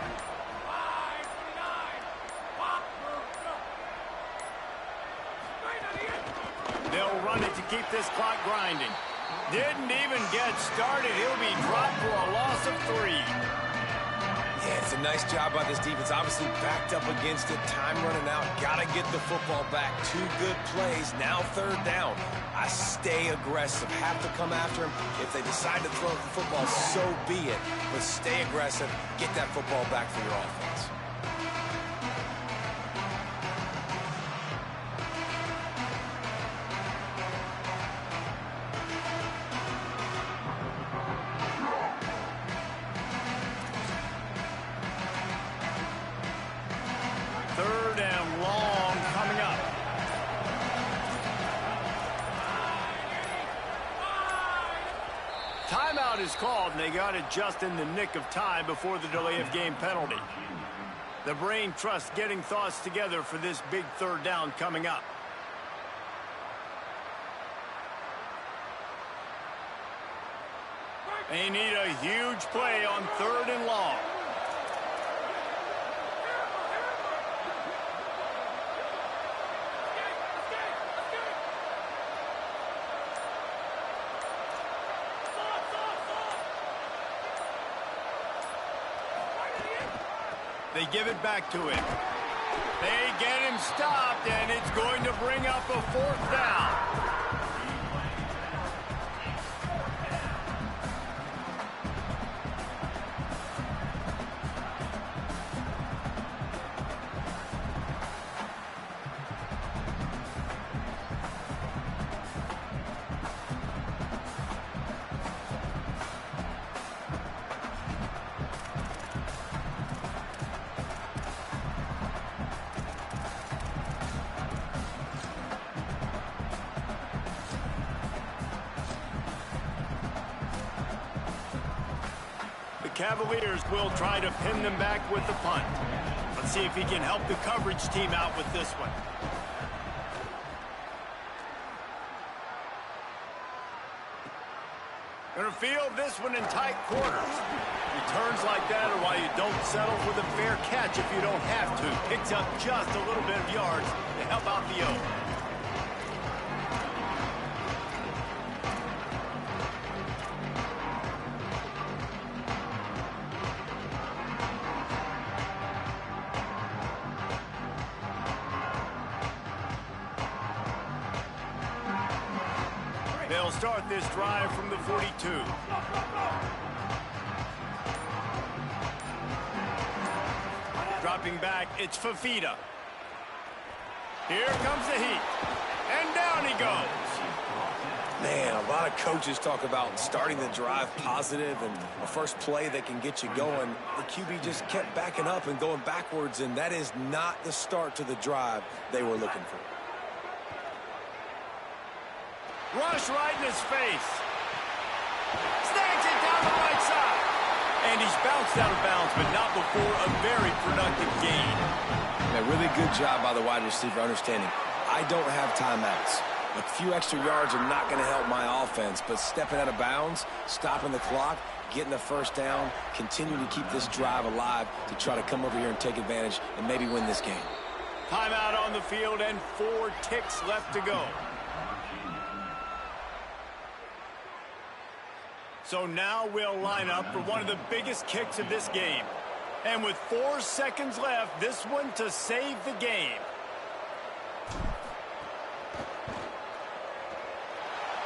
They'll run it to keep this clock grinding. Didn't even get started. He'll be dropped for a loss of 3. Yeah, it's a nice job by this defense. Obviously backed up against it. Time running out. Got to get the football back. 2 good plays. Now 3rd down. I stay aggressive. Have to come after him. If they decide to throw the football, so be it. But stay aggressive. Get that football back for your offense. Timeout is called, and they got it just in the nick of time before the delay of game penalty. The brain trust getting thoughts together for this big 3rd down coming up. They need a huge play on 3rd and long. They give it back to him. They get him stopped, and it's going to bring up a 4th down. Cavaliers will try to pin them back with the punt. Let's see if he can help the coverage team out with this one. Gonna field this one in tight quarters. Returns like that are why you don't settle for the fair catch if you don't have to. Picks up just a little bit of yards to help out the O. They'll start this drive from the 42. Dropping back, it's Fafita. Here comes the heat. And down he goes. Man, a lot of coaches talk about starting the drive positive and a first play that can get you going. The QB just kept backing up and going backwards, and that is not the start to the drive they were looking for. Rush right in his face. Snags it down the right side. And he's bounced out of bounds, but not before a very productive gain. A really good job by the wide receiver understanding. I don't have timeouts. A few extra yards are not going to help my offense, but stepping out of bounds, stopping the clock, getting the first down, continuing to keep this drive alive to try to come over here and take advantage and maybe win this game. Timeout on the field and 4 ticks left to go. So now we'll line up for one of the biggest kicks of this game. And with 4 seconds left, this one to save the game.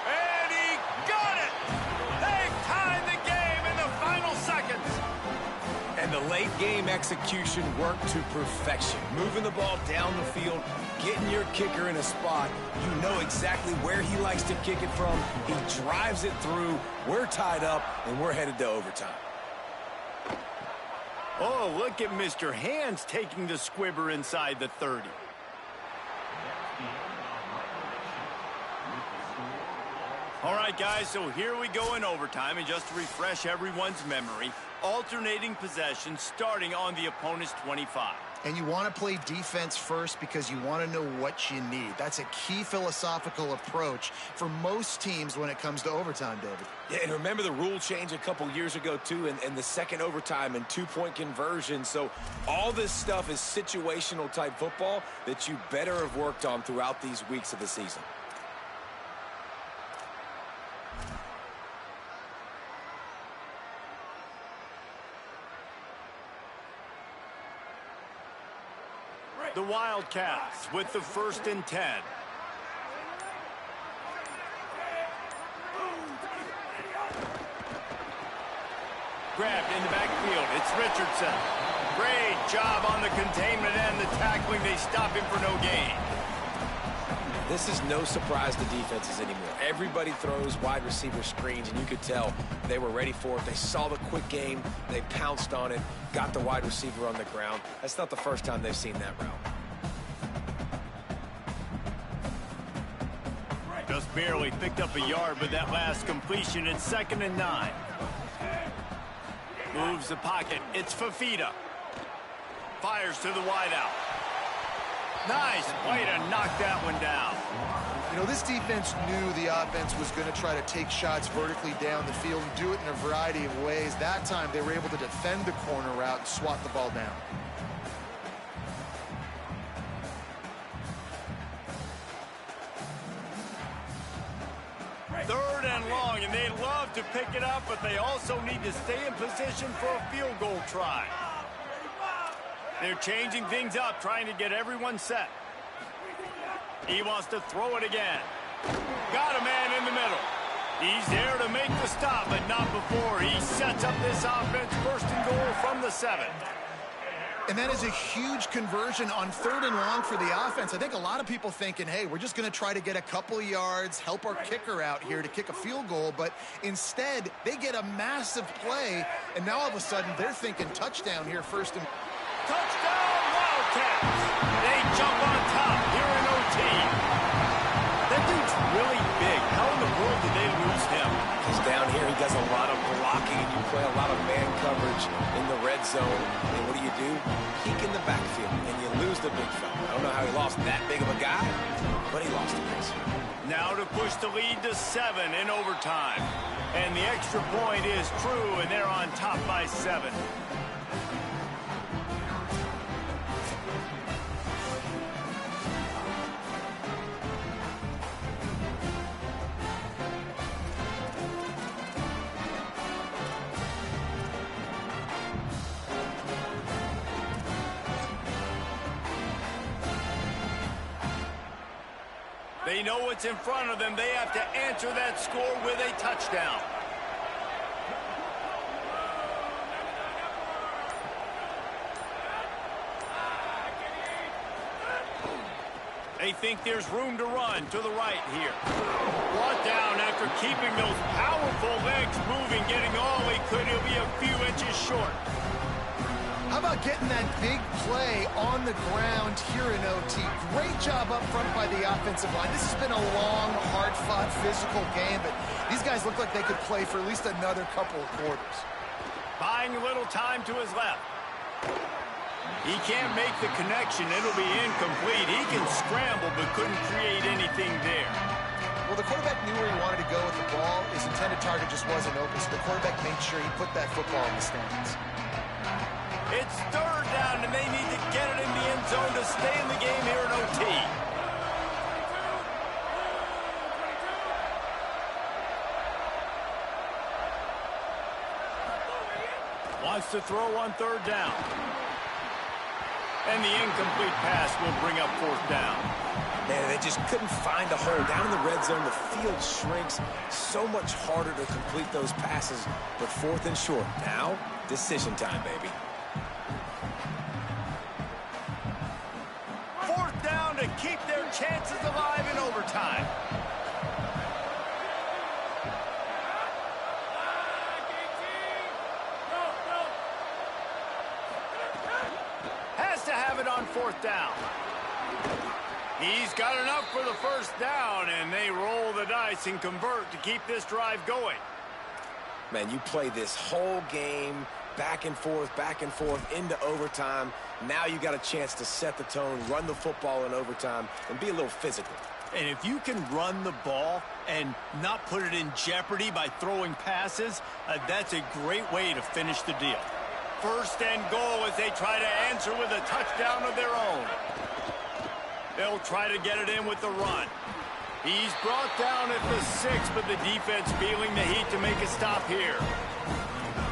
And he got it! They've tied the game in the final seconds. And the late game execution worked to perfection. Moving the ball down the field, getting your kicker in a spot. You know exactly where he likes to kick it from. He drives it through. We're tied up, and we're headed to overtime. Oh, look at Mr. Hands taking the squibber inside the 30. All right, guys, so here we go in overtime. And just to refresh everyone's memory, alternating possession starting on the opponent's 25. And you want to play defense first because you want to know what you need. That's a key philosophical approach for most teams when it comes to overtime, David. Yeah, and remember the rule change a couple years ago, too, and the second overtime and 2-point conversion. So all this stuff is situational type football that you better have worked on throughout these weeks of the season. The Wildcats with the 1st and 10. Grabbed in the backfield. It's Richardson. Great job on the containment and the tackling. They stop him for no gain. This is no surprise to defenses anymore. Everybody throws wide receiver screens, and you could tell they were ready for it. They saw the quick game. They pounced on it, got the wide receiver on the ground. That's not the first time they've seen that route. Just barely picked up a yard with that last completion. It's 2nd and 9. Moves the pocket. It's Fafita. Fires to the wideout. Nice way to knock that one down. You know, this defense knew the offense was going to try to take shots vertically down the field and do it in a variety of ways. That time, they were able to defend the corner route and swat the ball down. Third and long, and they love to pick it up, but they also need to stay in position for a field goal try. They're changing things up, trying to get everyone set. He wants to throw it again. Got a man in the middle. He's there to make the stop, but not before he sets up this offense. 1st and goal from the 7. And that is a huge conversion on 3rd and long for the offense. I think a lot of people thinking, hey, we're just going to try to get a couple yards, help our kicker out here to kick a field goal. But instead, they get a massive play, and now all of a sudden they're thinking touchdown here 1st and... Touchdown, Wildcats! They jump on top here in OT. That dude's really big. How in the world did they lose him? Because down here, he does a lot of blocking, and you play a lot of man coverage in the red zone. And what do? Peek in the backfield, and you lose the big fella. I don't know how he lost that big of a guy, but he lost him. Now to push the lead to 7 in overtime. And the extra point is true, and they're on top by 7. They know what's in front of them. They have to answer that score with a touchdown. They think there's room to run to the right here. Brought down after keeping those powerful legs moving, getting all he could. He'll be a few inches short. How about getting that big play on the ground here in OT? Great job up front by the offensive line. This has been a long, hard-fought, physical game, but these guys look like they could play for at least another couple of quarters. Buying a little time to his left. He can't make the connection. It'll be incomplete. He can scramble, but couldn't create anything there. Well, the quarterback knew where he wanted to go with the ball. His intended target just wasn't open, so the quarterback made sure he put that football in the stands. It's 3rd down, and they need to get it in the end zone to stay in the game here in OT. Wants to throw on 3rd down. And the incomplete pass will bring up 4th down. Man, they just couldn't find a hole. Down in the red zone, the field shrinks. So much harder to complete those passes, but 4th and short. Now, decision time, baby. 4th down to keep their chances alive in overtime. Has to have it on 4th down. He's got enough for the 1st down, and they roll the dice and convert to keep this drive going. Man, you play this whole game back and forth into overtime. Now you got a chance to set the tone, run the football in overtime, and be a little physical. And if you can run the ball and not put it in jeopardy by throwing passes, that's a great way to finish the deal. 1st and goal as they try to answer with a touchdown of their own. They'll try to get it in with the run. He's brought down at the 6, but the defense feeling the heat to make a stop here.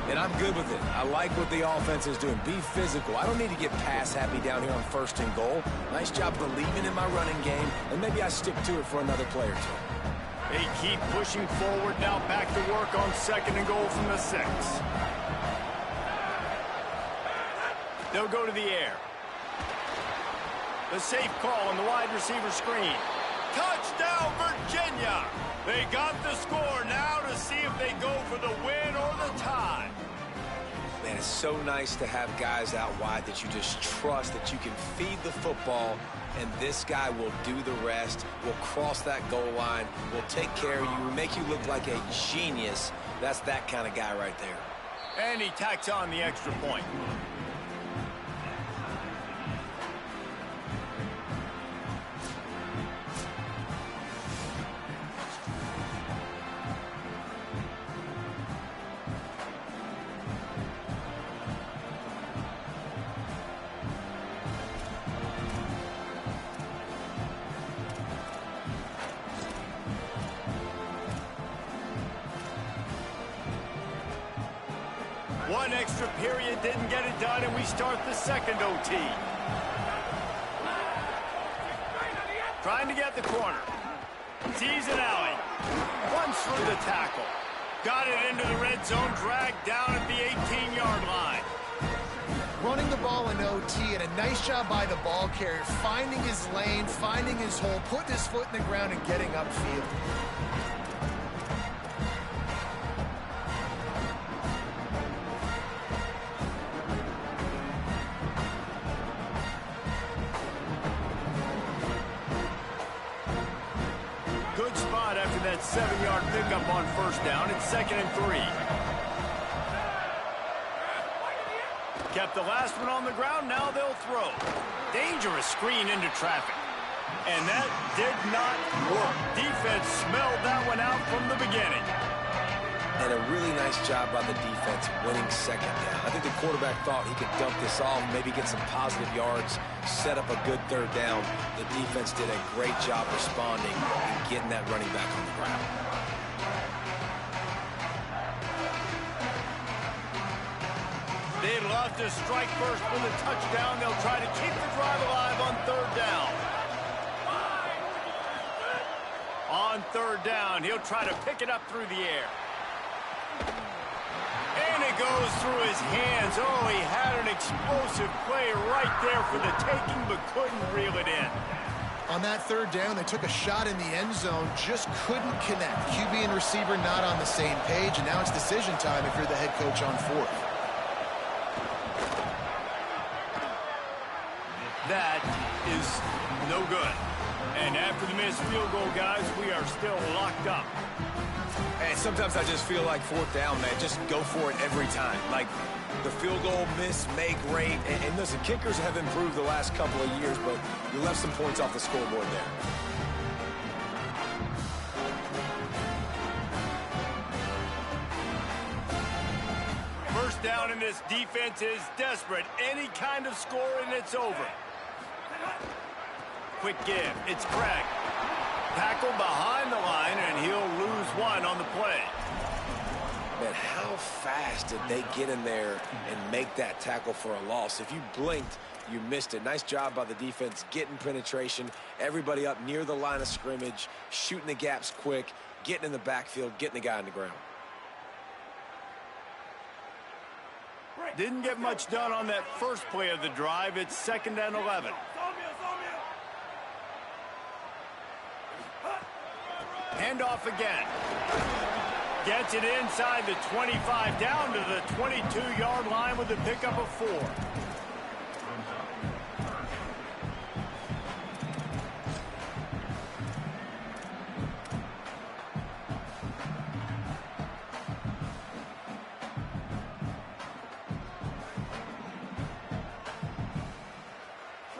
And I'm good with it. I like what the offense is doing. Be physical. I don't need to get pass happy down here on 1st and goal. Nice job believing in my running game, and maybe I stick to it for another play or 2. They keep pushing forward, now back to work on 2nd and goal from the 6. They'll go to the air. The safe call on the wide receiver screen. Touchdown, Virginia! They got the score now to see if they go for the win or the tie. Man, it's so nice to have guys out wide that you just trust that you can feed the football, and this guy will do the rest, will cross that goal line, will take care of you, make you look like a genius. That's that kind of guy right there. And he tacks on the extra point. One extra period didn't get it done, and we start the 2nd OT. Trying to get the corner. Sees an alley. Runs through the tackle. Got it into the red zone, dragged down at the 18-yard line. Running the ball in OT, and a nice job by the ball carrier, finding his lane, finding his hole, putting his foot in the ground and getting upfield. Good spot after that 7-yard pickup. up on first down. It's 2nd and 3. Kept the last one on the ground. Now they'll throw. Dangerous screen into traffic. And that did not work. Defense smelled that one out from the beginning. And a really nice job by the defense winning 2nd down. I think the quarterback thought he could dump this off, maybe get some positive yards, set up a good 3rd down. The defense did a great job responding and getting that running back on the ground. They'd love to strike first with a touchdown. They'll try to keep the drive alive on 3rd down. On 3rd down, he'll try to pick it up through the air. And it goes through his hands. Oh, he had an explosive play right there for the taking, but couldn't reel it in. On that 3rd down, they took a shot in the end zone, just couldn't connect. QB and receiver not on the same page, and now it's decision time if you're the head coach on 4th. That is no good. And after the missed field goal, guys, we are still locked up. And sometimes I just feel like 4th down, man. Just go for it every time. Like the field goal miss, make, rate. And listen, kickers have improved the last couple of years, but you left some points off the scoreboard there. First down, and this defense is desperate. Any kind of score, and it's over. Quick give. It's Craig. Tackle behind the line, and he'll lose one on the play. Man, how fast did they get in there and make that tackle for a loss? If you blinked, you missed it. Nice job by the defense getting penetration. Everybody up near the line of scrimmage, shooting the gaps quick, getting in the backfield, getting the guy on the ground. Didn't get much done on that first play of the drive. It's 2nd and 11. Handoff again. Gets it inside the 25, down to the 22-yard line with a pickup of 4.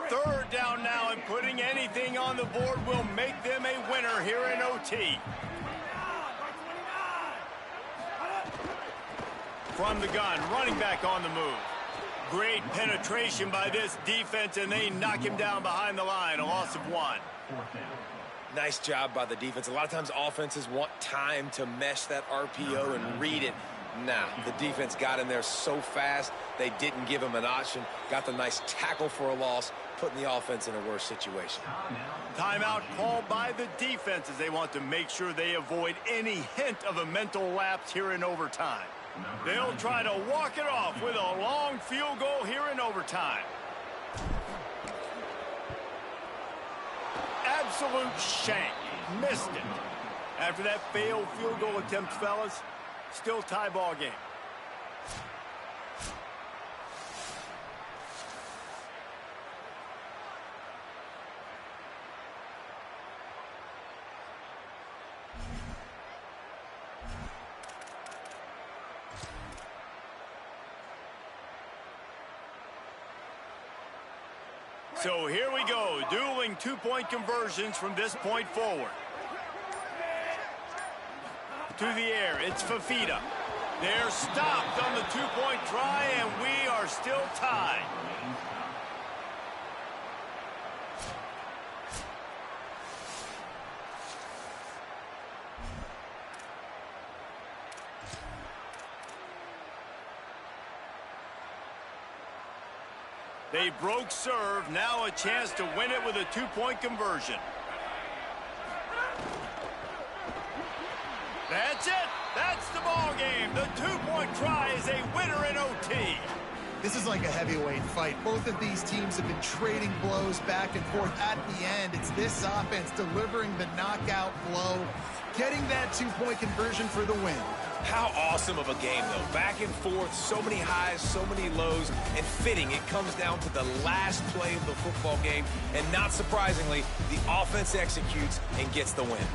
Third down now, and putting anything on the board will make them a winner here in OT. From the gun, running back on the move. Great penetration by this defense, and they knock him down behind the line, a loss of 1. Nice job by the defense. A lot of times offenses want time to mesh that RPO and read it. Nah, the defense got in there so fast, they didn't give him an option. Got the nice tackle for a loss, putting the offense in a worse situation. Timeout called by the defense as they want to make sure they avoid any hint of a mental lapse here in overtime. They'll try to walk it off with a long field goal here in overtime. Absolute shank. Missed it. After that failed field goal attempt, fellas, still tie ball game. So here we go, dueling two-point conversions from this point forward. To the air, it's Fafita. They're stopped on the two-point try, and we are still tied. They broke serve, now a chance to win it with a two-point conversion. That's it. That's the ball game. The two-point try is a winner in OT. This is like a heavyweight fight. Both of these teams have been trading blows back and forth. At the end, it's this offense delivering the knockout blow, getting that two-point conversion for the win. How awesome of a game, though. Back and forth, so many highs, so many lows, and fitting. It comes down to the last play of the football game, and not surprisingly, the offense executes and gets the win.